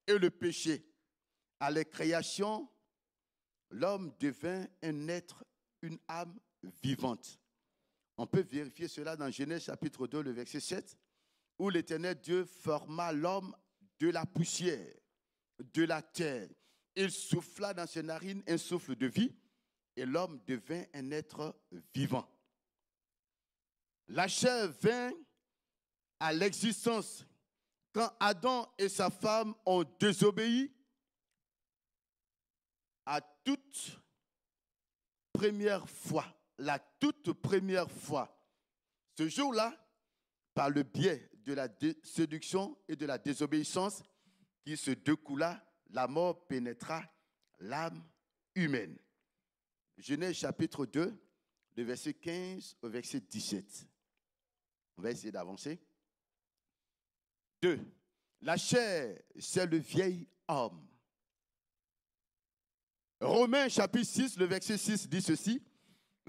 et le péché. À la création, l'homme devint un être, une âme vivante. On peut vérifier cela dans Genèse chapitre 2, le verset 7. où l'Éternel Dieu forma l'homme de la poussière, de la terre. Il souffla dans ses narines un souffle de vie, et l'homme devint un être vivant. La chair vint à l'existence quand Adam et sa femme ont désobéi à toute première fois, la toute première fois. Ce jour-là, par le biais de la séduction et de la désobéissance qui se découla, la mort pénétra l'âme humaine. Genèse chapitre 2, le verset 15 au verset 17. On va essayer d'avancer. 2. La chair, c'est le vieil homme. Romains chapitre 6, le verset 6 dit ceci.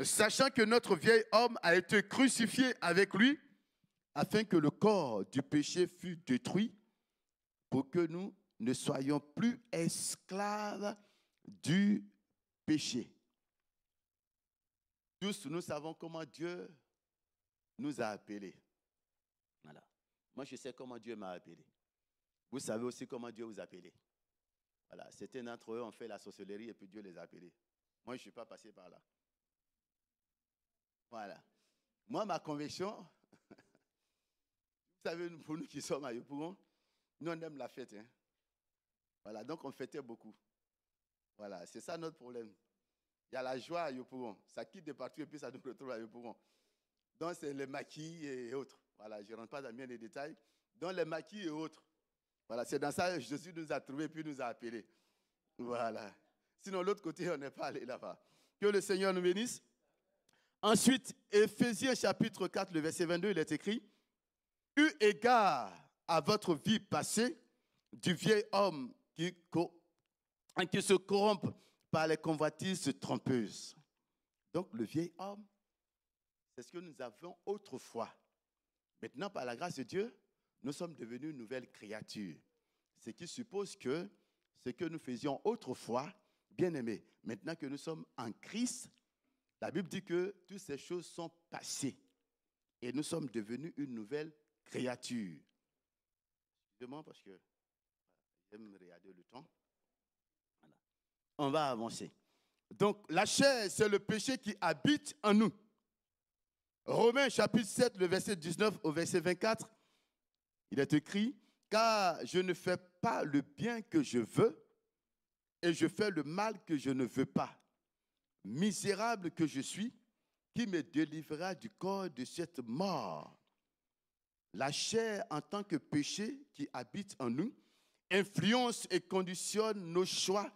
Sachant que notre vieil homme a été crucifié avec lui, afin que le corps du péché fût détruit, pour que nous ne soyons plus esclaves du péché. Tous, nous savons comment Dieu nous a appelés. Voilà. Moi, je sais comment Dieu m'a appelé. Vous savez aussi comment Dieu vous a appelé. Voilà. Certains d'entre eux ont fait la sorcellerie et puis Dieu les a appelés. Moi, je ne suis pas passé par là. Voilà. Moi, ma conviction, vous savez, pour nous qui sommes à Yopougon, nous, on aime la fête. Hein? Voilà, donc on fêtait beaucoup. Voilà, c'est ça notre problème. Il y a la joie à Yopougon. Ça quitte de partout et puis ça nous retrouve à Yopougon. Donc, c'est les maquis et autres. Voilà, je ne rentre pas dans bien les détails. Donc, les maquis et autres. Voilà, c'est dans ça que Jésus nous a trouvés puis nous a appelés. Voilà. Sinon, l'autre côté, on n'est pas allé là-bas. Que le Seigneur nous bénisse. Ensuite, Éphésiens chapitre 4, le verset 22, il est écrit « Eu égard à votre vie passée, du vieil homme qui se corrompt par les convoitises trompeuses. » Donc, le vieil homme, c'est ce que nous avions autrefois. Maintenant, par la grâce de Dieu, nous sommes devenus une nouvelle créature. Ce qui suppose que ce que nous faisions autrefois, bien aimé, maintenant que nous sommes en Christ, la Bible dit que toutes ces choses sont passées et nous sommes devenus une nouvelle créature. Excusez-moi parce que j'aime regarder le temps. Voilà. On va avancer. Donc, la chair, c'est le péché qui habite en nous. Romains chapitre 7, le verset 19 au verset 24, il est écrit « Car je ne fais pas le bien que je veux et je fais le mal que je ne veux pas. Misérable que je suis, qui me délivrera du corps de cette mort. » La chair en tant que péché qui habite en nous influence et conditionne nos choix,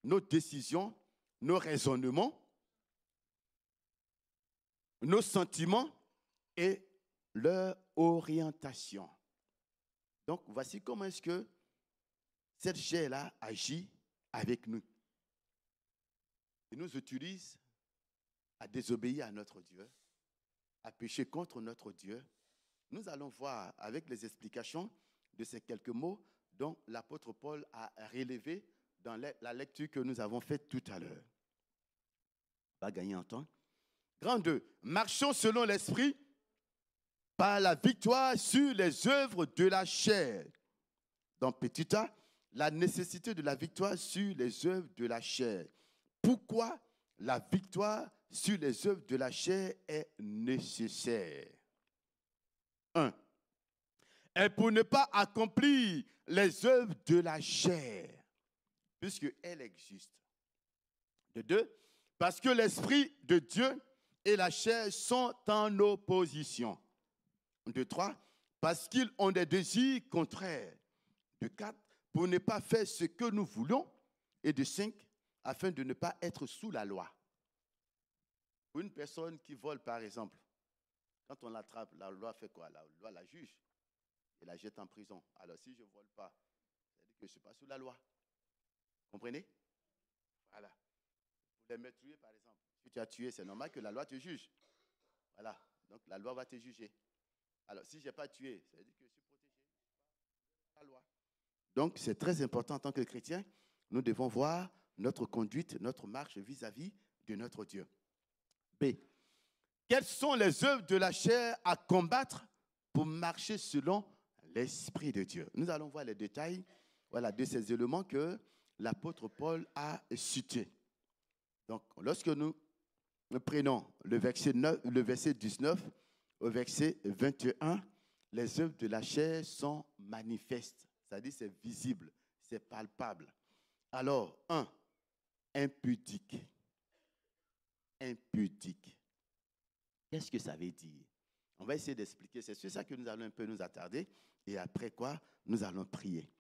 nos décisions, nos raisonnements, nos sentiments et leur orientation. Donc, voici comment est-ce que cette chair-là agit avec nous. Il nous utilise à désobéir à notre Dieu, à pécher contre notre Dieu. Nous allons voir avec les explications de ces quelques mots dont l'apôtre Paul a relevé dans la lecture que nous avons faite tout à l'heure. On va gagner en temps. Grand 2. Marchons selon l'esprit par la victoire sur les œuvres de la chair. Dans petit a, la nécessité de la victoire sur les œuvres de la chair. Pourquoi la victoire sur les œuvres de la chair est nécessaire? 1. Et pour ne pas accomplir les œuvres de la chair, puisqu'elle existe. De 2. Parce que l'Esprit de Dieu et la chair sont en opposition. De 3. Parce qu'ils ont des désirs contraires. De 4. Pour ne pas faire ce que nous voulons. Et de 5. Afin de ne pas être sous la loi. Pour une personne qui vole, par exemple, quand on l'attrape, la loi fait quoi? La loi la juge et la jette en prison. Alors si je ne vole pas, ça veut dire que je ne suis pas sous la loi. Comprenez? Voilà. Pour les meurtriers, par exemple, si tu as tué, c'est normal que la loi te juge. Voilà. Donc la loi va te juger. Alors si je n'ai pas tué, ça veut dire que je suis protégé par la loi. Donc c'est très important en tant que chrétien, nous devons voir notre conduite, notre marche vis-à-vis de notre Dieu. B. Quelles sont les œuvres de la chair à combattre pour marcher selon l'Esprit de Dieu. Nous allons voir les détails de ces éléments que l'apôtre Paul a cités. Donc, lorsque nous prenons le verset 19 au verset 21, les œuvres de la chair sont manifestes, c'est-à-dire c'est visible, c'est palpable. Alors, impudique. Impudique. Qu'est-ce que ça veut dire? On va essayer d'expliquer. C'est sur ça que nous allons un peu nous attarder. Et après quoi, nous allons prier.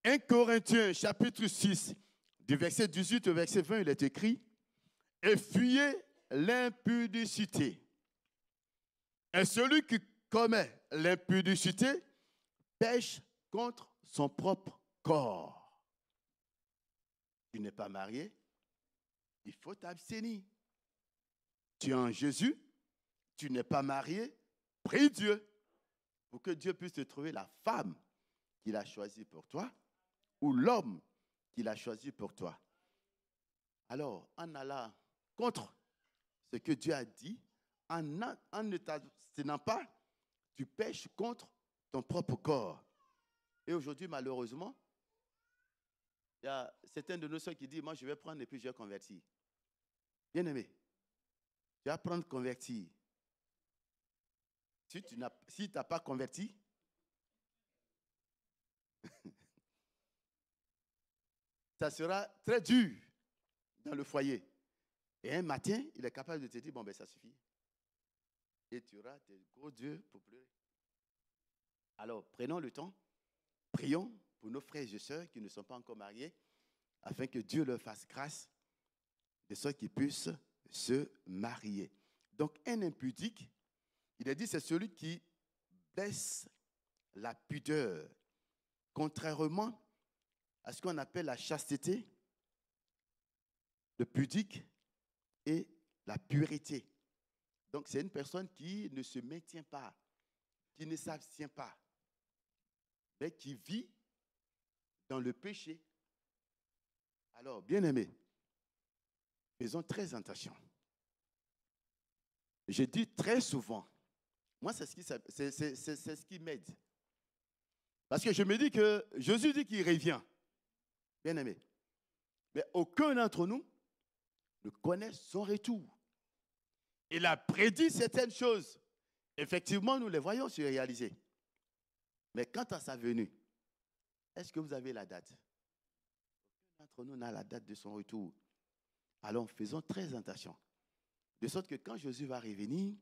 1 Corinthiens, chapitre 6, du verset 18 au verset 20, il est écrit « Et fuyez l'impudicité. Et celui qui commet l'impudicité pêche contre son propre corps. » Tu n'es pas marié, il faut t'abstenir. Tu es en Jésus, tu n'es pas marié, prie Dieu pour que Dieu puisse te trouver la femme qu'il a choisie pour toi ou l'homme qu'il a choisi pour toi. Alors, en allant contre ce que Dieu a dit, en ne t'abstenant pas, tu pêches contre ton propre corps. Et aujourd'hui, malheureusement, il y a certains de nos soeurs qui disent, moi je vais prendre et puis je vais convertir. Bien aimé, tu vas prendre convertir. Si tu n'as pas converti, ça sera très dur dans le foyer. Et un matin, il est capable de te dire, bon ben ça suffit. Et tu auras tes gros yeux pour pleurer. Alors, prenons le temps, prions pour nos frères et sœurs qui ne sont pas encore mariés, afin que Dieu leur fasse grâce, de sorte qu'ils puissent se marier. Donc, un impudique, il a dit, c'est celui qui baisse la pudeur, contrairement à ce qu'on appelle la chasteté, le pudique et la pureté. Donc, c'est une personne qui ne se maintient pas, qui ne s'abstient pas, mais qui vit dans le péché. Alors, bien-aimés, faisons très attention. Je dis très souvent, moi, c'est ce qui m'aide. Parce que je me dis que Jésus dit qu'il revient. Bien-aimé. Mais aucun d'entre nous ne connaît son retour. Il a prédit certaines choses. Effectivement, nous les voyons se réaliser. Mais quant à sa venue, est-ce que vous avez la date? Aucun d'entre nous n'a la date de son retour. Alors, faisons très attention. De sorte que quand Jésus va revenir,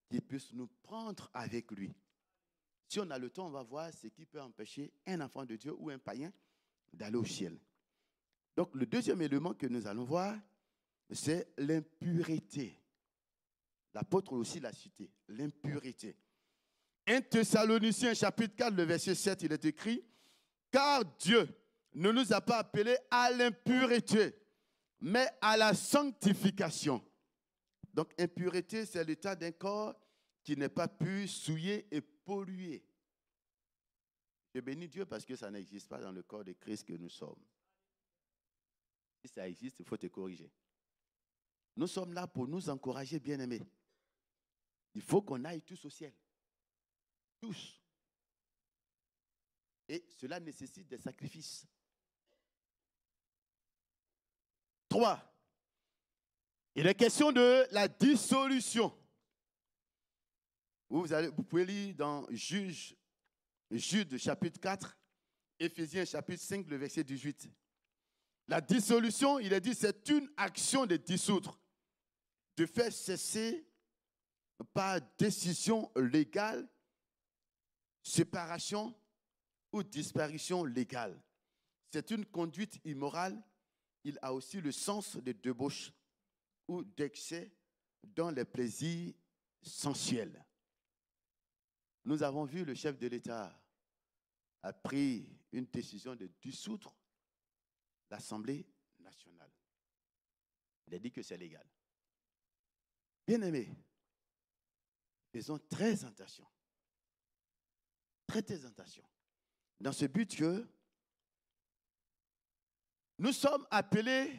qu'il puisse nous prendre avec lui. Si on a le temps, on va voir ce qui peut empêcher un enfant de Dieu ou un païen d'aller au ciel. Donc, le deuxième élément que nous allons voir, c'est l'impureté. L'apôtre aussi l'a cité, l'impureté. 1 Thessaloniciens, chapitre 4, le verset 7, il est écrit « Car Dieu ne nous a pas appelés à l'impureté, mais à la sanctification. » Donc, impureté, c'est l'état d'un corps qui n'est pas pu souiller et polluer. Je bénis Dieu parce que ça n'existe pas dans le corps de Christ que nous sommes. Si ça existe, il faut te corriger. Nous sommes là pour nous encourager, bien-aimés. Il faut qu'on aille tous au ciel. Tous. Et cela nécessite des sacrifices. 3. Il est question de la dissolution. Vous pouvez lire dans Jude chapitre 4, Éphésiens chapitre 5, le verset 18. La dissolution, il est dit, c'est une action de dissoudre, de faire cesser par décision légale, séparation ou disparition légale. C'est une conduite immorale. Il a aussi le sens de débauche ou d'excès dans les plaisirs sensuels. Nous avons vu le chef de l'État a pris une décision de dissoudre l'Assemblée nationale. Il a dit que c'est légal. Bien-aimés, faisons très attention. Très attention. Dans ce but que nous sommes appelés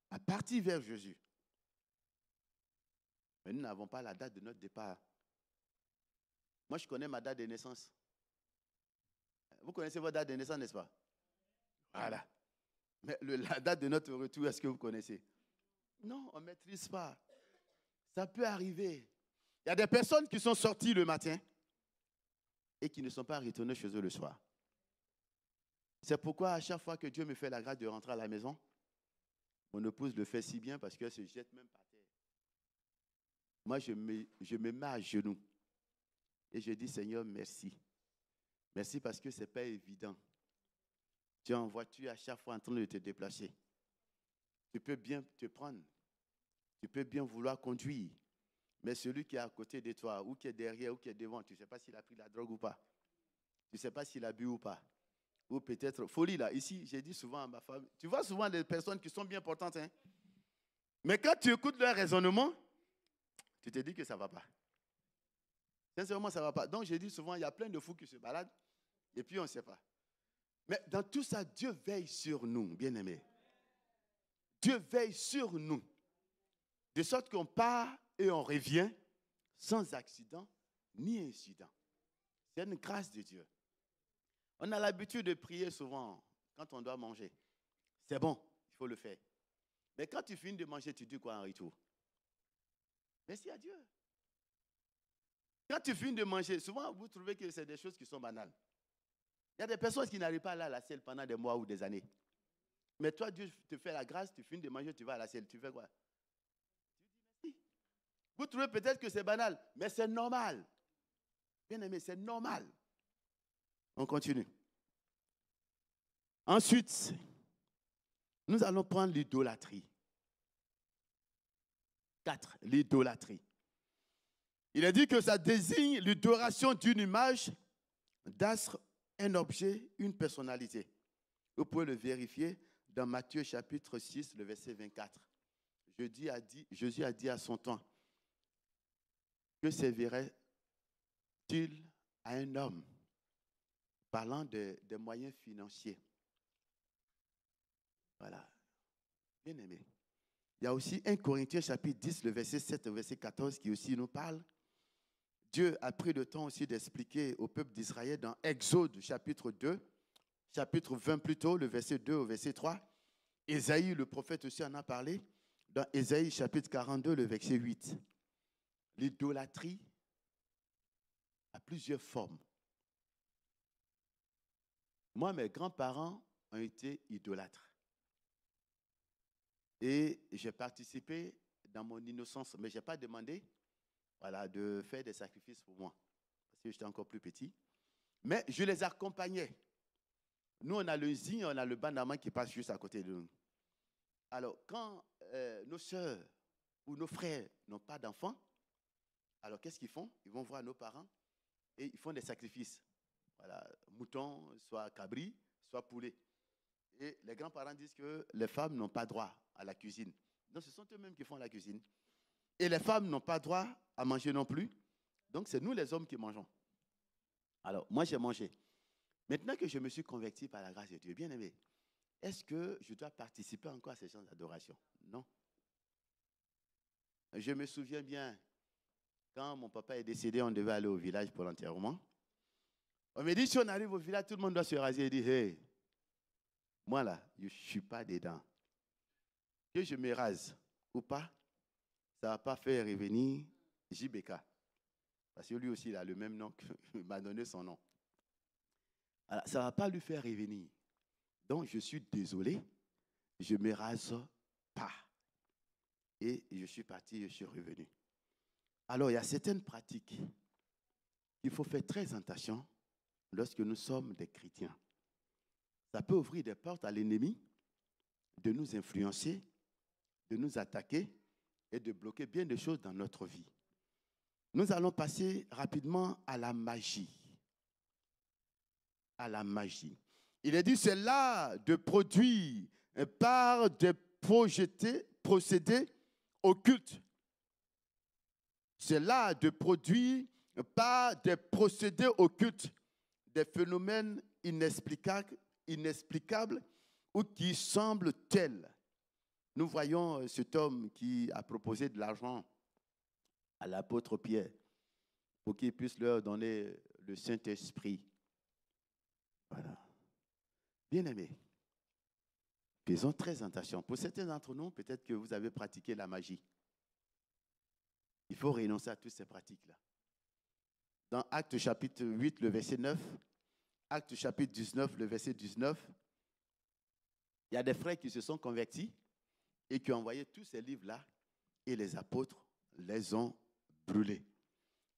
à partir vers Jésus. Mais nous n'avons pas la date de notre départ. Moi, je connais ma date de naissance. Vous connaissez votre date de naissance, n'est-ce pas? Voilà. Mais la date de notre retour, est-ce que vous connaissez? Non, on ne maîtrise pas. Ça peut arriver. Il y a des personnes qui sont sorties le matin et qui ne sont pas retournées chez eux le soir. C'est pourquoi à chaque fois que Dieu me fait la grâce de rentrer à la maison, mon épouse le fait si bien parce qu'elle se jette même par terre. Moi, je me mets à genoux et je dis, Seigneur, merci. Merci parce que ce n'est pas évident. Tu es en voiture à chaque fois en train de te déplacer. Tu peux bien te prendre. Tu peux bien vouloir conduire. Mais celui qui est à côté de toi, ou qui est derrière, ou qui est devant, tu ne sais pas s'il a pris la drogue ou pas. Tu ne sais pas s'il a bu ou pas. Ou peut-être, folie là, ici, j'ai dit souvent à ma femme, tu vois souvent des personnes qui sont bien portantes, hein? Mais quand tu écoutes leur raisonnement, tu te dis que ça ne va pas. Sincèrement, ça ne va pas. Donc, j'ai dit souvent, il y a plein de fous qui se baladent, et puis on ne sait pas. Mais dans tout ça, Dieu veille sur nous, bien-aimés. Dieu veille sur nous. De sorte qu'on part et on revient sans accident ni incident. C'est une grâce de Dieu. On a l'habitude de prier souvent quand on doit manger. C'est bon, il faut le faire. Mais quand tu finis de manger, tu dis quoi en retour? Merci à Dieu. Quand tu finis de manger, souvent vous trouvez que c'est des choses qui sont banales. Il y a des personnes qui n'arrivent pas à aller à la selle pendant des mois ou des années. Mais toi, Dieu te fait la grâce, tu finis de manger, tu vas à la selle. Tu fais quoi? Tu dis merci. Vous trouvez peut-être que c'est banal, mais c'est normal. Bien aimé, c'est normal. On continue. Ensuite, nous allons prendre l'idolâtrie. 4. L'idolâtrie. Il est dit que ça désigne l'adoration d'une image, d'astre, un objet, une personnalité. Vous pouvez le vérifier dans Matthieu chapitre 6, le verset 24. Jésus a dit à son temps, que servirait-il à un homme parlant des moyens financiers? Voilà. Bien aimé. Il y a aussi 1 Corinthiens chapitre 10, le verset 7 au verset 14 qui aussi nous parle. Dieu a pris le temps aussi d'expliquer au peuple d'Israël dans Exode chapitre 2, chapitre 20 plutôt, le verset 2 au verset 3. Ésaïe, le prophète aussi en a parlé dans Ésaïe chapitre 42, le verset 8. L'idolâtrie a plusieurs formes. Moi, mes grands-parents ont été idolâtres. Et j'ai participé dans mon innocence, mais je n'ai pas demandé de faire des sacrifices pour moi, parce que j'étais encore plus petit. Mais je les accompagnais. Nous, on a le zing, on a le bandama qui passe juste à côté de nous. Alors, quand nos soeurs ou nos frères n'ont pas d'enfants, alors qu'est-ce qu'ils font? Ils vont voir nos parents et ils font des sacrifices. Voilà, mouton, soit cabri, soit poulet. Et les grands-parents disent que les femmes n'ont pas droit à la cuisine. Donc, ce sont eux-mêmes qui font la cuisine. Et les femmes n'ont pas droit à manger non plus. Donc, c'est nous les hommes qui mangeons. Alors, moi, j'ai mangé. Maintenant que je me suis converti par la grâce de Dieu, bien aimé, est-ce que je dois participer encore à ces gens d'adoration? Non. Je me souviens bien, quand mon papa est décédé, on devait aller au village pour l'enterrement. On me dit, si on arrive au village, tout le monde doit se raser et dire, hey, moi là, je ne suis pas dedans. Que je me rase ou pas, ça ne va pas faire revenir JBK. Parce que lui aussi, il a le même nom, il m'a donné son nom. Alors, ça ne va pas lui faire revenir. Donc, je suis désolé, je ne me rase pas. Et je suis parti, je suis revenu. Alors, il y a certaines pratiques qu'il faut faire très attention lorsque nous sommes des chrétiens. Ça peut ouvrir des portes à l'ennemi de nous influencer, de nous attaquer et de bloquer bien des choses dans notre vie. Nous allons passer rapidement à la magie. À la magie. Il est dit, c'est l'art de produire par des procédés occultes. C'est l'art de produire par des procédés occultes des phénomènes inexplicables ou qui semblent tels. Nous voyons cet homme qui a proposé de l'argent à l'apôtre Pierre. pour qu'il puisse leur donner le Saint-Esprit. Voilà. Bien-aimés, faisons très attention. Pour certains d'entre nous, peut-être que vous avez pratiqué la magie. Il faut renoncer à toutes ces pratiques-là. Dans Actes chapitre 8, le verset 9, Actes chapitre 19, le verset 19, il y a des frères qui se sont convertis et qui ont envoyé tous ces livres-là et les apôtres les ont brûlés.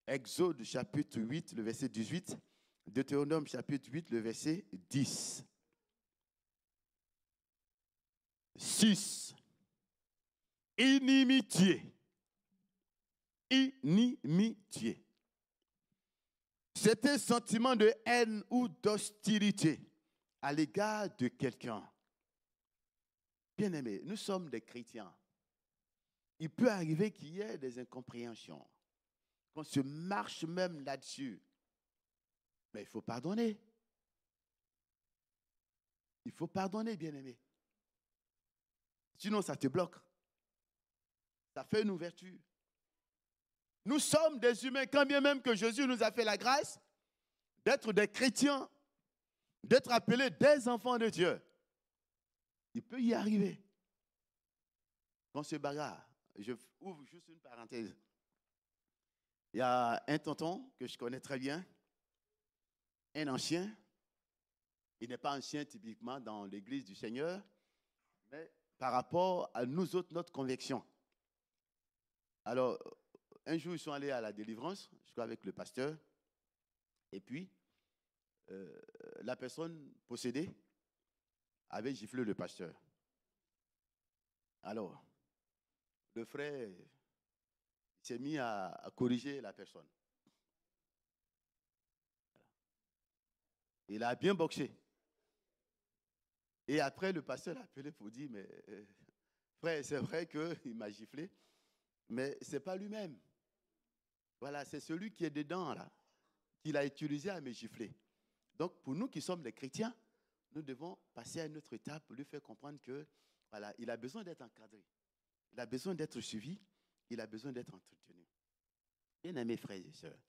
Exode chapitre 8, le verset 18, Deutéronome chapitre 8, le verset 10. 6. Inimitié. Inimitié. C'est un sentiment de haine ou d'hostilité à l'égard de quelqu'un. Bien-aimés, nous sommes des chrétiens. Il peut arriver qu'il y ait des incompréhensions, qu'on se marche même là-dessus. Mais il faut pardonner. Il faut pardonner, bien-aimés. Sinon, ça te bloque. Ça fait une ouverture. Nous sommes des humains, quand bien même que Jésus nous a fait la grâce d'être des chrétiens, d'être appelés des enfants de Dieu. Il peut y arriver. On se bagarre. Je ouvre juste une parenthèse. Il y a un tonton que je connais très bien, un ancien. Il n'est pas ancien typiquement dans l'église du Seigneur, mais par rapport à nous autres, notre conviction. Alors, un jour, ils sont allés à la délivrance, je crois avec le pasteur, et puis, la personne possédée avait giflé le pasteur. Alors, le frère s'est mis à corriger la personne. Il a bien boxé. Et après, le pasteur l'a appelé pour dire, mais frère, c'est vrai qu'il m'a giflé, mais ce n'est pas lui-même. Voilà, c'est celui qui est dedans, là, qu'il a utilisé à me gifler. Donc, pour nous qui sommes des chrétiens, nous devons passer à une autre étape pour lui faire comprendre que, voilà, il a besoin d'être encadré. Il a besoin d'être suivi. Il a besoin d'être entretenu. Bien-aimés frères et sœurs,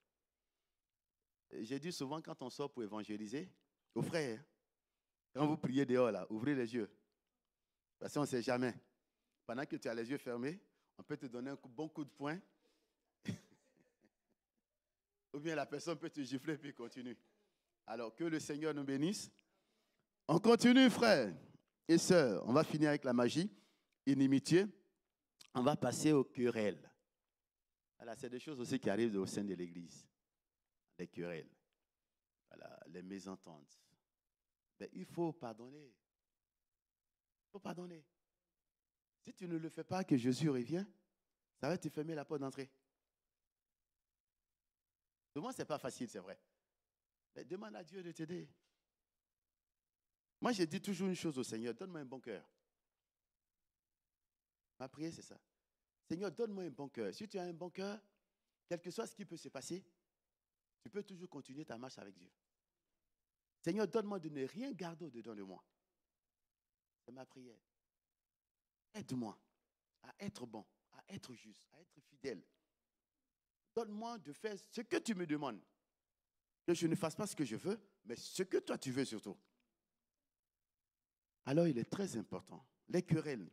j'ai dit souvent quand on sort pour évangéliser, aux frères, quand vous priez dehors, là, ouvrez les yeux. Parce qu'on ne sait jamais. Pendant que tu as les yeux fermés, on peut te donner un bon coup de poing. Ou bien la personne peut te gifler puis continue. Alors que le Seigneur nous bénisse. On continue, frères et sœurs. On va finir avec la magie, inimitié. On va passer aux querelles. Voilà, c'est des choses aussi qui arrivent au sein de l'Église. Les querelles. Voilà, les mésententes. Mais il faut pardonner. Il faut pardonner. Si tu ne le fais pas, que Jésus revient, ça va te fermer la porte d'entrée. Souvent, ce n'est pas facile, c'est vrai. Mais demande à Dieu de t'aider. Moi, j'ai dit toujours une chose au Seigneur, donne-moi un bon cœur. Ma prière, c'est ça. Seigneur, donne-moi un bon cœur. Si tu as un bon cœur, quel que soit ce qui peut se passer, tu peux toujours continuer ta marche avec Dieu. Seigneur, donne-moi de ne rien garder au-dedans de moi. C'est ma prière. Aide-moi à être bon, à être juste, à être fidèle. Donne-moi de faire ce que tu me demandes. Que je ne fasse pas ce que je veux, mais ce que toi tu veux surtout. Alors il est très important. Les querelles.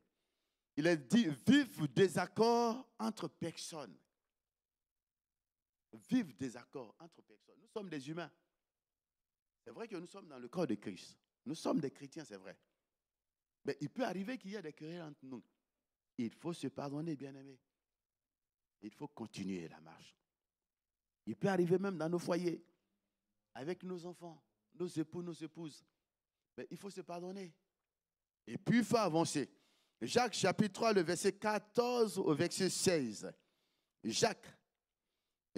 Il est dit, vive désaccord entre personnes. Vive désaccord entre personnes. Nous sommes des humains. C'est vrai que nous sommes dans le corps de Christ. Nous sommes des chrétiens, c'est vrai. Mais il peut arriver qu'il y ait des querelles entre nous. Il faut se pardonner, bien-aimés. Il faut continuer la marche. Il peut arriver même dans nos foyers, avec nos enfants, nos époux, nos épouses. Mais il faut se pardonner. Et puis il faut avancer. Jacques chapitre 3, le verset 14 au verset 16. Jacques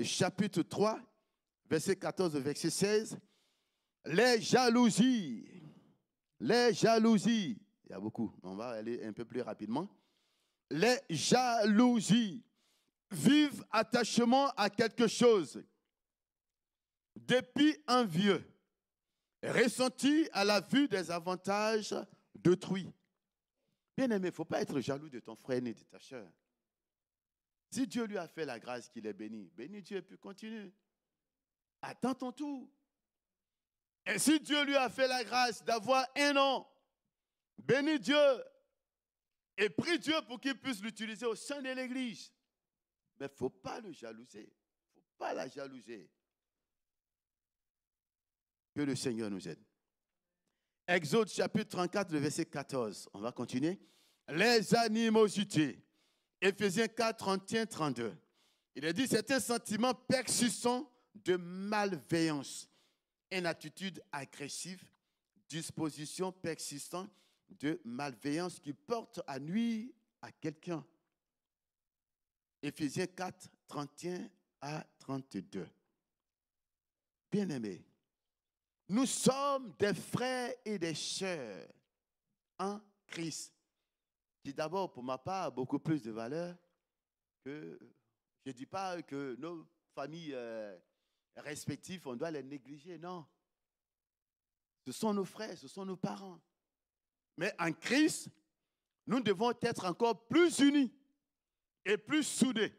chapitre 3, verset 14 au verset 16. Les jalousies. Les jalousies. Il y a beaucoup, on va aller un peu plus rapidement. Les jalousies. Vive attachement à quelque chose. Dépit envieux. Ressenti à la vue des avantages d'autrui. Bien-aimé, il ne faut pas être jaloux de ton frère ni de ta soeur. Si Dieu lui a fait la grâce qu'il est béni, bénis Dieu et puis continue. Attends ton tour. Et si Dieu lui a fait la grâce d'avoir un an, bénis Dieu et prie Dieu pour qu'il puisse l'utiliser au sein de l'Église. Mais il ne faut pas le jalouser. Il ne faut pas la jalouser. Que le Seigneur nous aide. Exode chapitre 34, le verset 14. On va continuer. Les animosités. Éphésiens 4, 31, 32. Il est dit, c'est un sentiment persistant de malveillance, une attitude agressive, disposition persistante de malveillance qui porte à nuire à quelqu'un. Éphésiens 4, 31 à 32. Bien-aimés, nous sommes des frères et des sœurs en Christ, qui d'abord, pour ma part, a beaucoup plus de valeur que, je ne dis pas que nos familles respectives, on doit les négliger, non. Ce sont nos frères, ce sont nos parents. Mais en Christ, nous devons être encore plus unis et plus soudés.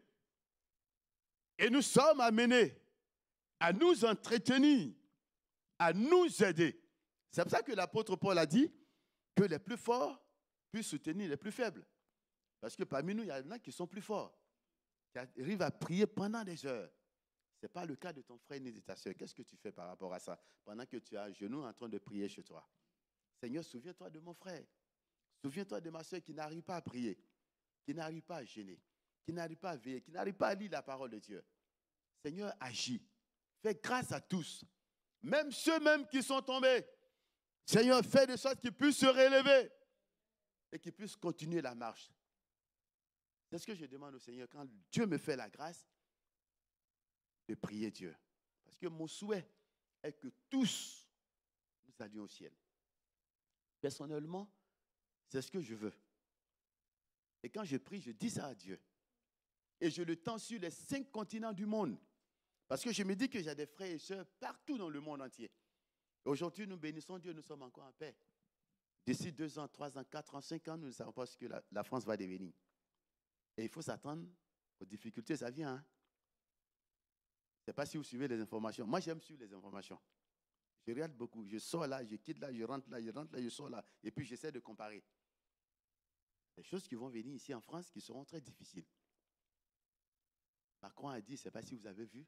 Et nous sommes amenés à nous entretenir, à nous aider. C'est pour ça que l'apôtre Paul a dit que les plus forts puissent soutenir les plus faibles. Parce que parmi nous, il y en a qui sont plus forts, qui arrivent à prier pendant des heures. Ce n'est pas le cas de ton frère ni de ta soeur. Qu'est-ce que tu fais par rapport à ça pendant que tu es à genoux en train de prier chez toi? Seigneur, souviens-toi de mon frère. Souviens-toi de ma soeur qui n'arrive pas à prier, qui n'arrive pas à gêner, qui n'arrive pas à veiller, qui n'arrive pas à lire la parole de Dieu. Seigneur, agis. Fais grâce à tous. Même ceux-mêmes qui sont tombés. Seigneur, fais de sorte qu'ils puissent se relever et qu'ils puissent continuer la marche. C'est ce que je demande au Seigneur quand Dieu me fait la grâce de prier Dieu. Parce que mon souhait est que tous nous allions au ciel. Personnellement, c'est ce que je veux. Et quand je prie, je dis ça à Dieu. Et je le tends sur les 5 continents du monde. Parce que je me dis que j'ai des frères et sœurs partout dans le monde entier. Aujourd'hui, nous bénissons Dieu, nous sommes encore en paix. D'ici 2 ans, 3 ans, 4 ans, 5 ans, nous ne savons pas ce que la France va devenir. Et il faut s'attendre aux difficultés, ça vient. Hein? Je ne sais pas si vous suivez les informations. Moi, j'aime suivre les informations. Je regarde beaucoup. Je sors là, je quitte là, je rentre là, je sors là. Et puis, j'essaie de comparer. Les choses qui vont venir ici en France qui seront très difficiles. Macron a dit, je ne sais pas si vous avez vu,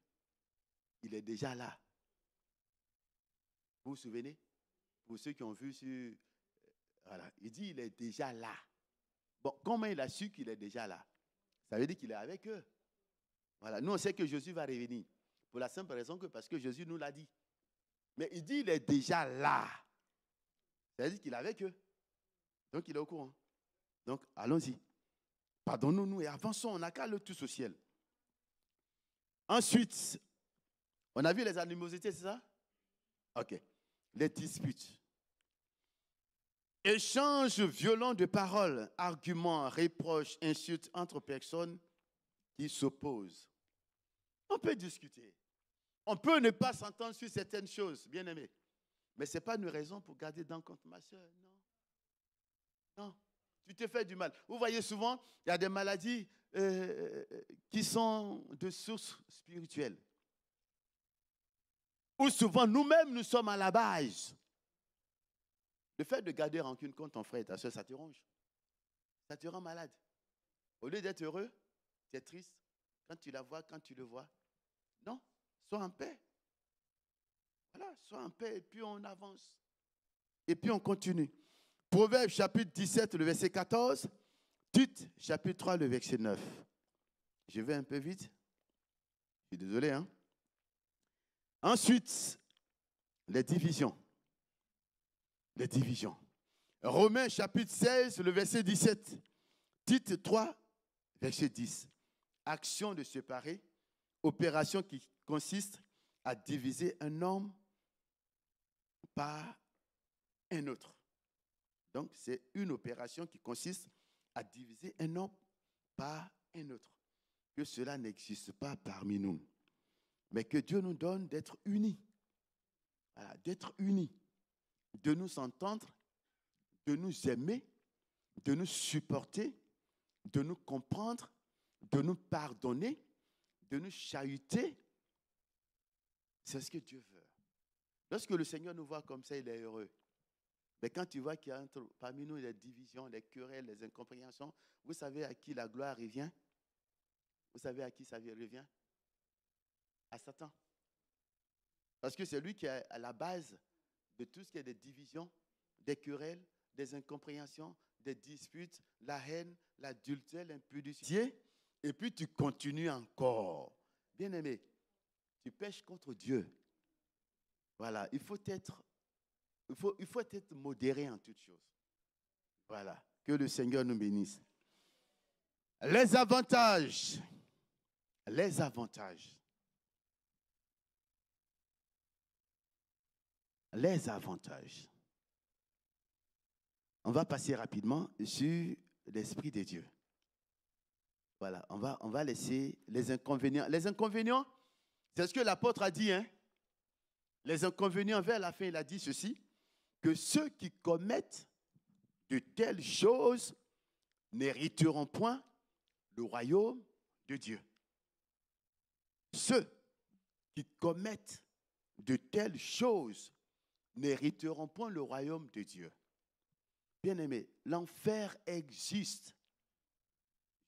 il est déjà là. Vous vous souvenez? Pour ceux qui ont vu sur... Voilà, il dit, il est déjà là. Bon, comment il a su qu'il est déjà là? Ça veut dire qu'il est avec eux. Voilà, nous on sait que Jésus va revenir. Pour la simple raison que parce que Jésus nous l'a dit. Mais il dit, il est déjà là. Ça veut dire qu'il est avec eux. Donc il est au courant. Donc allons-y. Pardonnons-nous et avançons. On n'a qu'à aller tous au ciel. Ensuite, on a vu les animosités, c'est ça? Ok. Les disputes. Échange violent de paroles, arguments, reproches, insultes entre personnes qui s'opposent. On peut discuter. On peut ne pas s'entendre sur certaines choses, bien aimé. Mais ce n'est pas une raison pour garder dans le compte ma soeur. Non. Non. Tu te fais du mal. Vous voyez souvent, il y a des maladies qui sont de source spirituelle. Ou souvent, nous-mêmes, nous sommes à la base. Le fait de garder rancune contre ton frère et ta soeur, ça te ronge. Ça te rend malade. Au lieu d'être heureux, tu es triste. Quand tu la vois, quand tu le vois. Non, sois en paix. Voilà, sois en paix et puis on avance. Et puis on continue. Proverbe chapitre 17, le verset 14. Tite chapitre 3, le verset 9. Je vais un peu vite. Je suis désolé, hein. Ensuite, les divisions. Les divisions. Romains chapitre 16, le verset 17. Tite 3, verset 10. Action de séparer. Opération qui consiste à diviser un homme par un autre. Donc, c'est une opération qui consiste à diviser un homme par un autre. Que cela n'existe pas parmi nous. Mais que Dieu nous donne d'être unis. Voilà, d'être unis. De nous entendre, de nous aimer, de nous supporter, de nous comprendre, de nous pardonner, de nous chahuter, C'est ce que Dieu veut. Lorsque le Seigneur nous voit comme ça, il est heureux. Mais quand tu vois qu'il y a parmi nous des divisions, des querelles, des incompréhensions, vous savez à qui la gloire revient? Vous savez à qui ça revient? À Satan. Parce que c'est lui qui est à la base de tout ce qui est des divisions, des querelles, des incompréhensions, des disputes, la haine, l'adultère, l'impudicité. Et puis tu continues encore. Bien-aimé, tu pèches contre Dieu. Voilà, il faut être modéré en toutes choses. Voilà, que le Seigneur nous bénisse. Les avantages. Les avantages. Les avantages. On va passer rapidement sur l'Esprit de Dieu. Voilà, on va laisser les inconvénients. Les inconvénients, c'est ce que l'apôtre a dit. Hein? Les inconvénients, vers la fin, il a dit ceci, que ceux qui commettent de telles choses n'hériteront point le royaume de Dieu. Ceux qui commettent de telles choses n'hériteront point le royaume de Dieu. Bien-aimé, l'enfer existe.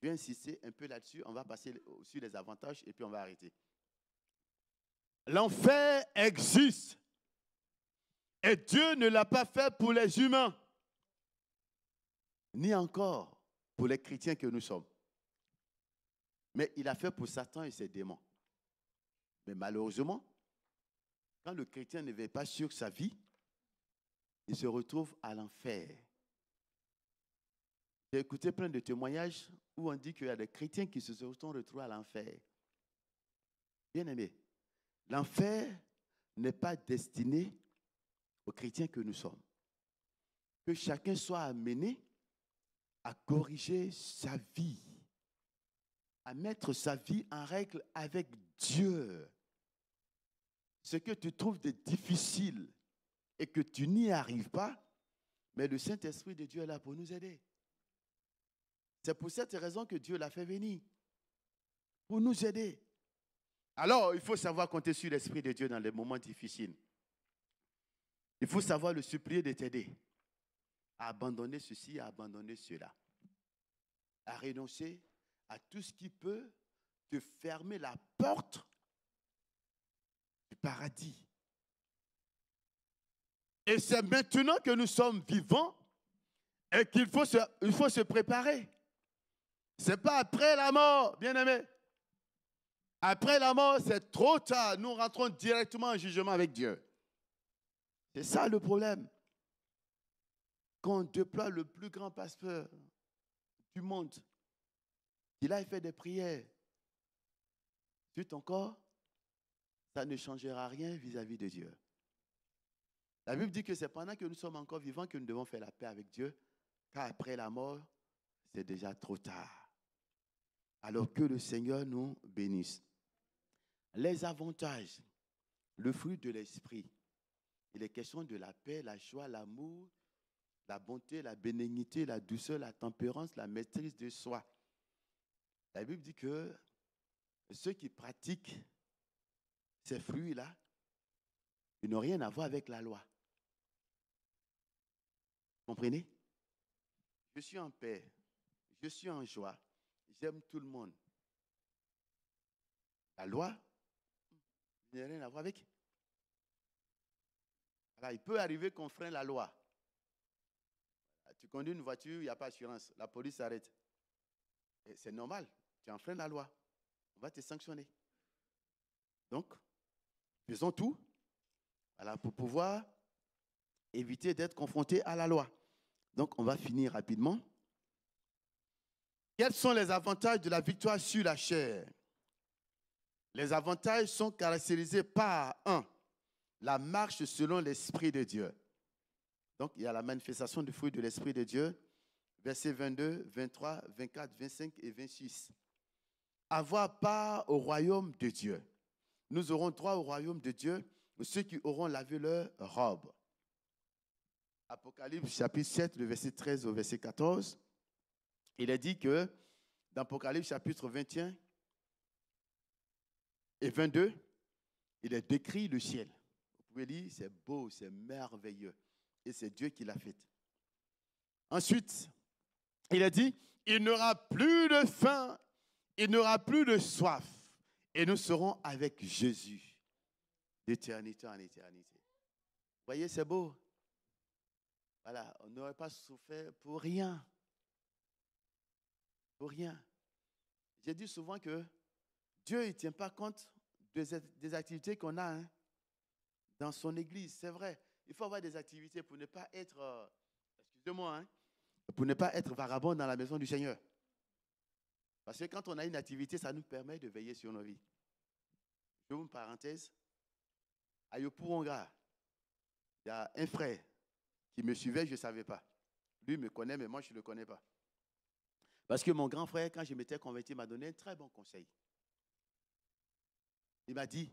Je vais insister un peu là-dessus. On va passer sur les avantages et puis on va arrêter. L'enfer existe. Et Dieu ne l'a pas fait pour les humains, ni encore pour les chrétiens que nous sommes. Mais il a fait pour Satan et ses démons. Mais malheureusement, quand le chrétien ne veille pas sur sa vie, il se retrouve à l'enfer. J'ai écouté plein de témoignages où on dit qu'il y a des chrétiens qui se sont retrouvés à l'enfer. Bien-aimés, l'enfer n'est pas destiné aux chrétiens que nous sommes. Que chacun soit amené à corriger sa vie, à mettre sa vie en règle avec Dieu. Ce que tu trouves de difficile et que tu n'y arrives pas, mais le Saint-Esprit de Dieu est là pour nous aider. C'est pour cette raison que Dieu l'a fait venir, pour nous aider. Alors, il faut savoir compter sur l'Esprit de Dieu dans les moments difficiles. Il faut savoir le supplier de t'aider à abandonner ceci, à abandonner cela, à renoncer à tout ce qui peut te fermer la porte du paradis. Et c'est maintenant que nous sommes vivants et qu'il faut se préparer. Ce n'est pas après la mort, bien-aimé. Après la mort, c'est trop tard. Nous rentrons directement en jugement avec Dieu. C'est ça le problème. Quand on déploie le plus grand pasteur du monde, il a fait des prières sur ton corps, ça ne changera rien vis-à-vis de Dieu. La Bible dit que c'est pendant que nous sommes encore vivants que nous devons faire la paix avec Dieu, car après la mort, c'est déjà trop tard. Alors que le Seigneur nous bénisse. Les avantages, le fruit de l'esprit. Il est question de la paix, la joie, l'amour, la bonté, la bénignité, la douceur, la tempérance, la maîtrise de soi. La Bible dit que ceux qui pratiquent ces fruits-là, ils n'ont rien à voir avec la loi. Comprenez? Je suis en paix, je suis en joie, j'aime tout le monde. La loi, il n'y a rien à voir avec. Alors, il peut arriver qu'on freine la loi. Tu conduis une voiture, il n'y a pas d'assurance. La police s'arrête. Et c'est normal, tu enfreins la loi. On va te sanctionner. Donc, faisons tout pour pouvoir éviter d'être confrontés à la loi. Donc, on va finir rapidement. Quels sont les avantages de la victoire sur la chair? Les avantages sont caractérisés par 1. La marche selon l'Esprit de Dieu. Donc, il y a la manifestation du fruit de l'Esprit de Dieu, versets 22, 23, 24, 25 et 26. Avoir part au royaume de Dieu. Nous aurons droit au royaume de Dieu, ceux qui auront lavé leur robe. Apocalypse chapitre 7, le verset 13 au verset 14. Il est dit que dans Apocalypse chapitre 21 et 22, il a décrit le ciel. Vous pouvez dire, c'est beau, c'est merveilleux. Et c'est Dieu qui l'a fait. Ensuite, il a dit, il n'aura plus de faim, il n'aura plus de soif. Et nous serons avec Jésus d'éternité en éternité. Vous voyez, c'est beau. Voilà, on n'aurait pas souffert pour rien. Pour rien. J'ai dit souvent que Dieu ne tient pas compte des activités qu'on a dans son église. C'est vrai. Il faut avoir des activités pour ne pas être, excusez-moi, pour ne pas être vagabond dans la maison du Seigneur. Parce que quand on a une activité, ça nous permet de veiller sur nos vies. Je vous une parenthèse. À Yopouonga, il y a un frère qui me suivait, je ne savais pas. Lui me connaît, mais moi, je ne le connais pas. Parce que mon grand frère, quand je m'étais converti, m'a donné un très bon conseil. Il m'a dit,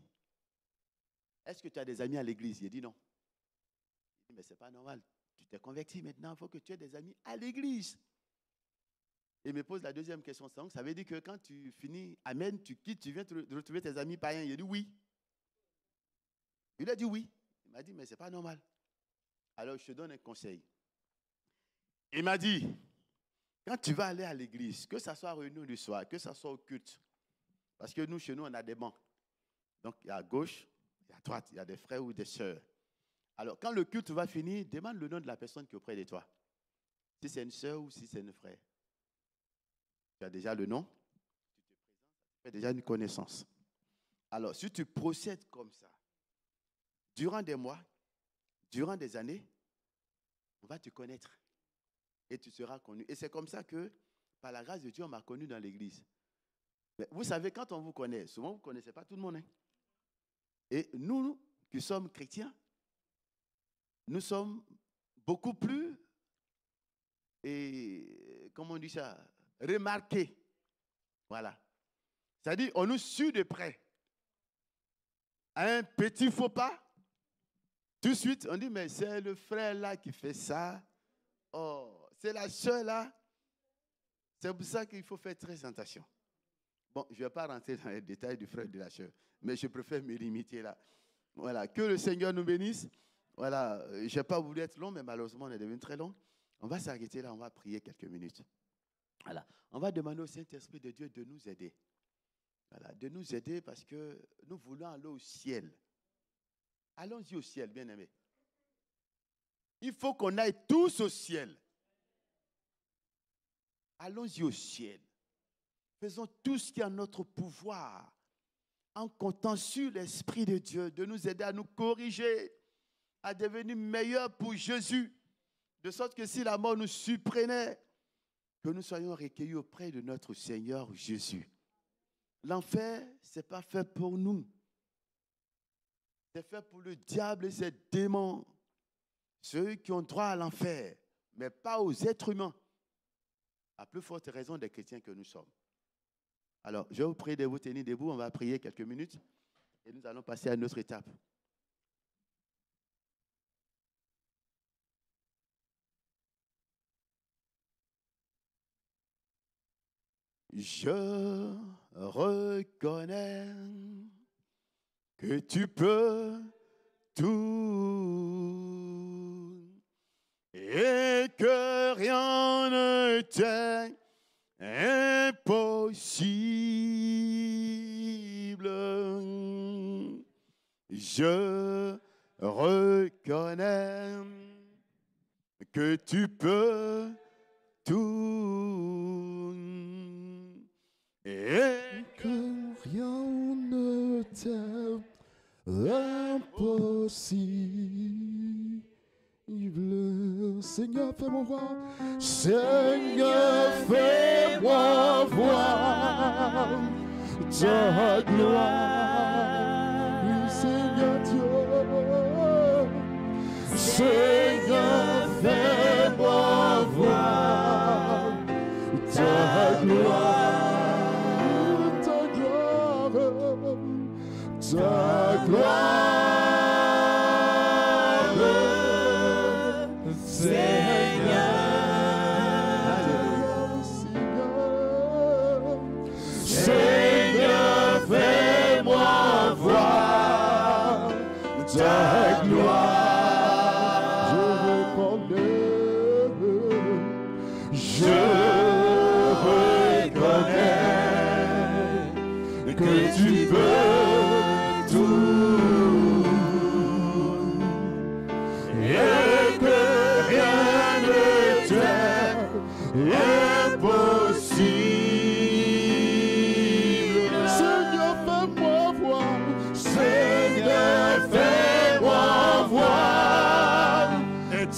est-ce que tu as des amis à l'église? J'ai dit non. Il dit, mais ce n'est pas normal. Tu t'es converti maintenant, il faut que tu aies des amis à l'église. Il me pose la deuxième question. Donc, ça veut dire que quand tu finis, amen, tu quittes, tu viens de retrouver tes amis païens. Il a dit oui. Il a dit oui. Il m'a dit, mais ce n'est pas normal. Alors, je te donne un conseil. Il m'a dit, quand tu vas aller à l'église, que ce soit réunion du soir, que ce soit au culte, parce que nous, chez nous, on a des bancs. Donc, il y a à gauche, il y a à droite, il y a des frères ou des sœurs. Alors, quand le culte va finir, demande le nom de la personne qui est auprès de toi. Si c'est une sœur ou si c'est un frère. Tu as déjà le nom, tu te présentes, tu fais déjà une connaissance. Alors, si tu procèdes comme ça, durant des mois, durant des années, on va te connaître et tu seras connu. Et c'est comme ça que, par la grâce de Dieu, on m'a connu dans l'église. Mais vous savez, quand on vous connaît, souvent vous ne connaissez pas tout le monde. Et nous, qui sommes chrétiens, nous sommes beaucoup plus, et comment on dit ça, remarqués. Voilà. C'est-à-dire, on nous suit de près. Un petit faux pas, tout de suite, on dit, mais c'est le frère là qui fait ça. Oh, c'est la soeur là. C'est pour ça qu'il faut faire très attention. Bon, je ne vais pas rentrer dans les détails du frère et de la soeur, mais je préfère me limiter là. Voilà, que le Seigneur nous bénisse. Voilà, je n'ai pas voulu être long, mais malheureusement, on est devenu très long. On va s'arrêter là, on va prier quelques minutes. Voilà, on va demander au Saint-Esprit de Dieu de nous aider. Voilà, de nous aider parce que nous voulons aller au ciel. Allons-y au ciel, bien-aimés. Il faut qu'on aille tous au ciel. Allons-y au ciel. Faisons tout ce qui est en notre pouvoir, en comptant sur l'Esprit de Dieu, de nous aider à nous corriger, à devenir meilleurs pour Jésus, de sorte que si la mort nous surprenait, que nous soyons recueillis auprès de notre Seigneur Jésus. L'enfer, ce n'est pas fait pour nous. C'est fait pour le diable et ses démons. Ceux qui ont droit à l'enfer, mais pas aux êtres humains. À plus forte raison des chrétiens que nous sommes. Alors, je vous prie de vous tenir debout. On va prier quelques minutes et nous allons passer à une autre étape. Je reconnais que tu peux tout et que rien ne t'est impossible. Je reconnais que tu peux tout et que rien ne t'est impossible. Seigneur, fais-moi voir. Seigneur, fais-moi voir ta gloire. Seigneur Dieu, Seigneur, fais-moi voir ta gloire, ta gloire, ta gloire. Seigneur, fais-moi voir ta gloire. Je reconnais, Je reconnais que tu peux tout et que rien ne t'est impossible. Seigneur, fais-moi voir, Seigneur, fais-moi voir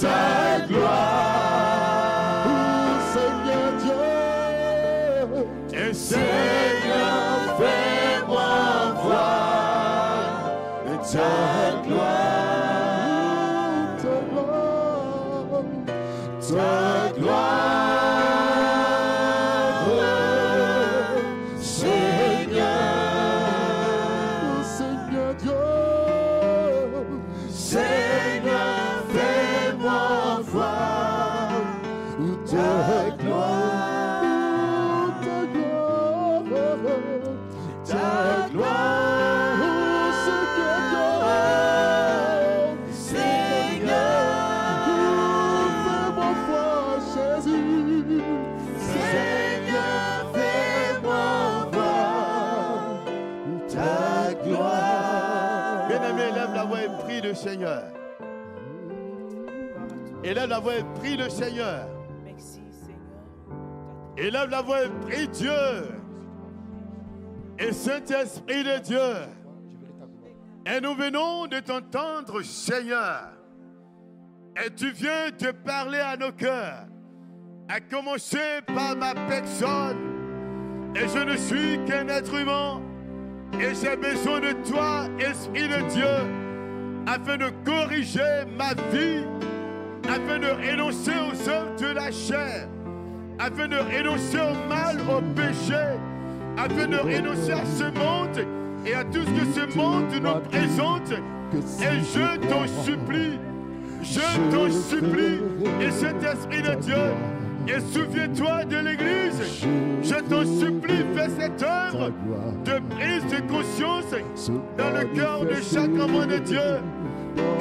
ta gloire. Seigneur Dieu, Et Seigneur, fais-moi voir ta gloire. ta gloire, Ta gloire, Seigneur. Seigneur Dieu, Seigneur, fais-moi voir ta gloire. ta gloire, Ta gloire, Seigneur Dieu, Seigneur, fais-moi voir Jésus, Seigneur, fais-moi voir ta gloire. Bien-aimé, élève la voix et prie le Seigneur. Élève la voix et prie le Seigneur. Merci, Seigneur. Élève la voix et prie Dieu. Et Saint-Esprit de Dieu. Et nous venons de t'entendre, Seigneur. Et tu viens de parler à nos cœurs. À commencer par ma personne. Et je ne suis qu'un être humain. Et j'ai besoin de toi, Esprit de Dieu, afin de corriger ma vie, afin de renoncer aux œuvres de la chair, afin de renoncer au mal, au péché, afin de renoncer à ce monde et à tout ce que ce monde nous présente. Et je t'en supplie, et cet Esprit de Dieu, et souviens-toi de l'Église, je t'en supplie, fais cette œuvre de prise de conscience dans le cœur de chaque enfant de Dieu.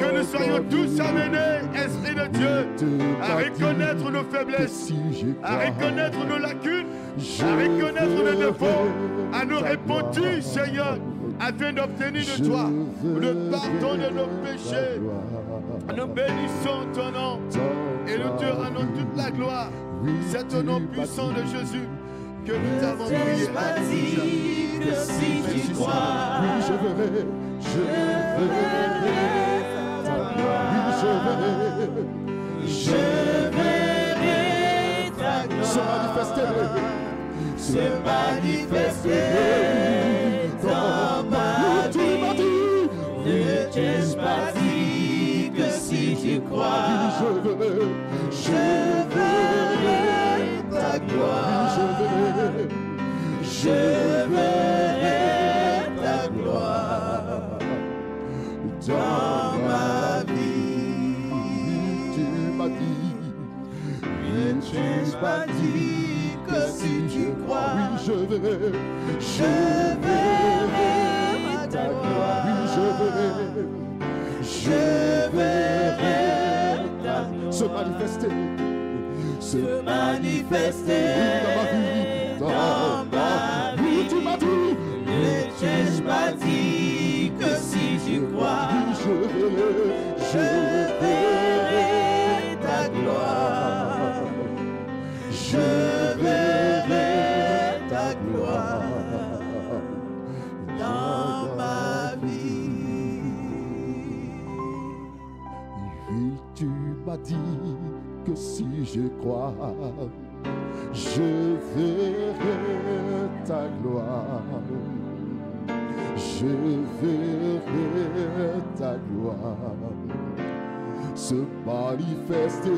Que nous soyons tous amenés, Esprit de Dieu, à reconnaître nos faiblesses, à reconnaître nos lacunes, à reconnaître nos défauts, à nous repentir, Seigneur, afin d'obtenir de toi le pardon de nos péchés. Nous bénissons ton nom et nous te rendons toute la gloire. C'est au nom puissant de Jésus que nous avons prié. Que si tu crois, je verrai ta gloire. je verrai ta gloire se manifester dans ma vie. Ne t'ai-je pas dit que si tu crois, je verrai ta gloire. Je verrai ta gloire dans ma vie. Tu m'as dit, Ne t'ai-je pas dit que si tu crois, je verrai ta gloire. Je verrai ta gloire se manifester dans ma vie. Tu m'as dit, Ne t'ai-je pas dit que si tu crois, je verrai ta gloire. Je verrai ta gloire dans ma vie. Oui, tu m'as dit que si je crois, je verrai ta gloire. Je verrai ta gloire se manifester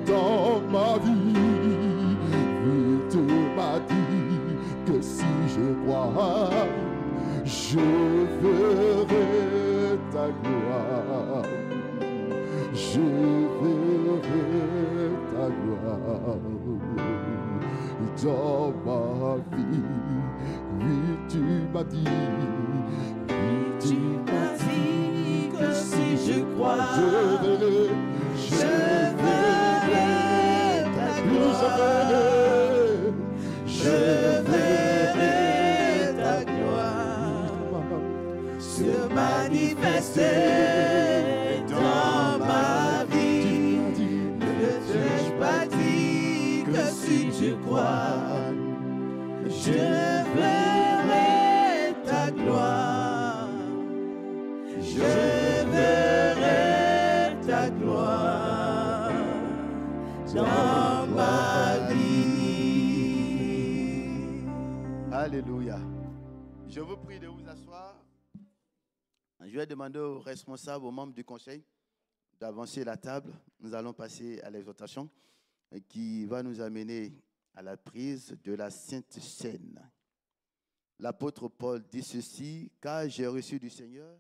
dans ma vie. Oui, tu m'as dit que si je crois, je verrai ta gloire. Je verrai ta gloire dans ma vie. Oui, tu m'as dit, oui, tu m'as dit Je verrai ta gloire. Je verrai ta gloire se manifester dans ma vie. Ne t'ai-je pas dit que si tu crois, je verrai ta gloire. Je verrai ta gloire dans ma vie. Alléluia. Je vous prie de vous asseoir. Je vais demander aux responsables, aux membres du conseil d'avancer la table. Nous allons passer à l'exhortation qui va nous amener à la prise de la Sainte Seine. L'apôtre Paul dit ceci: car j'ai reçu du Seigneur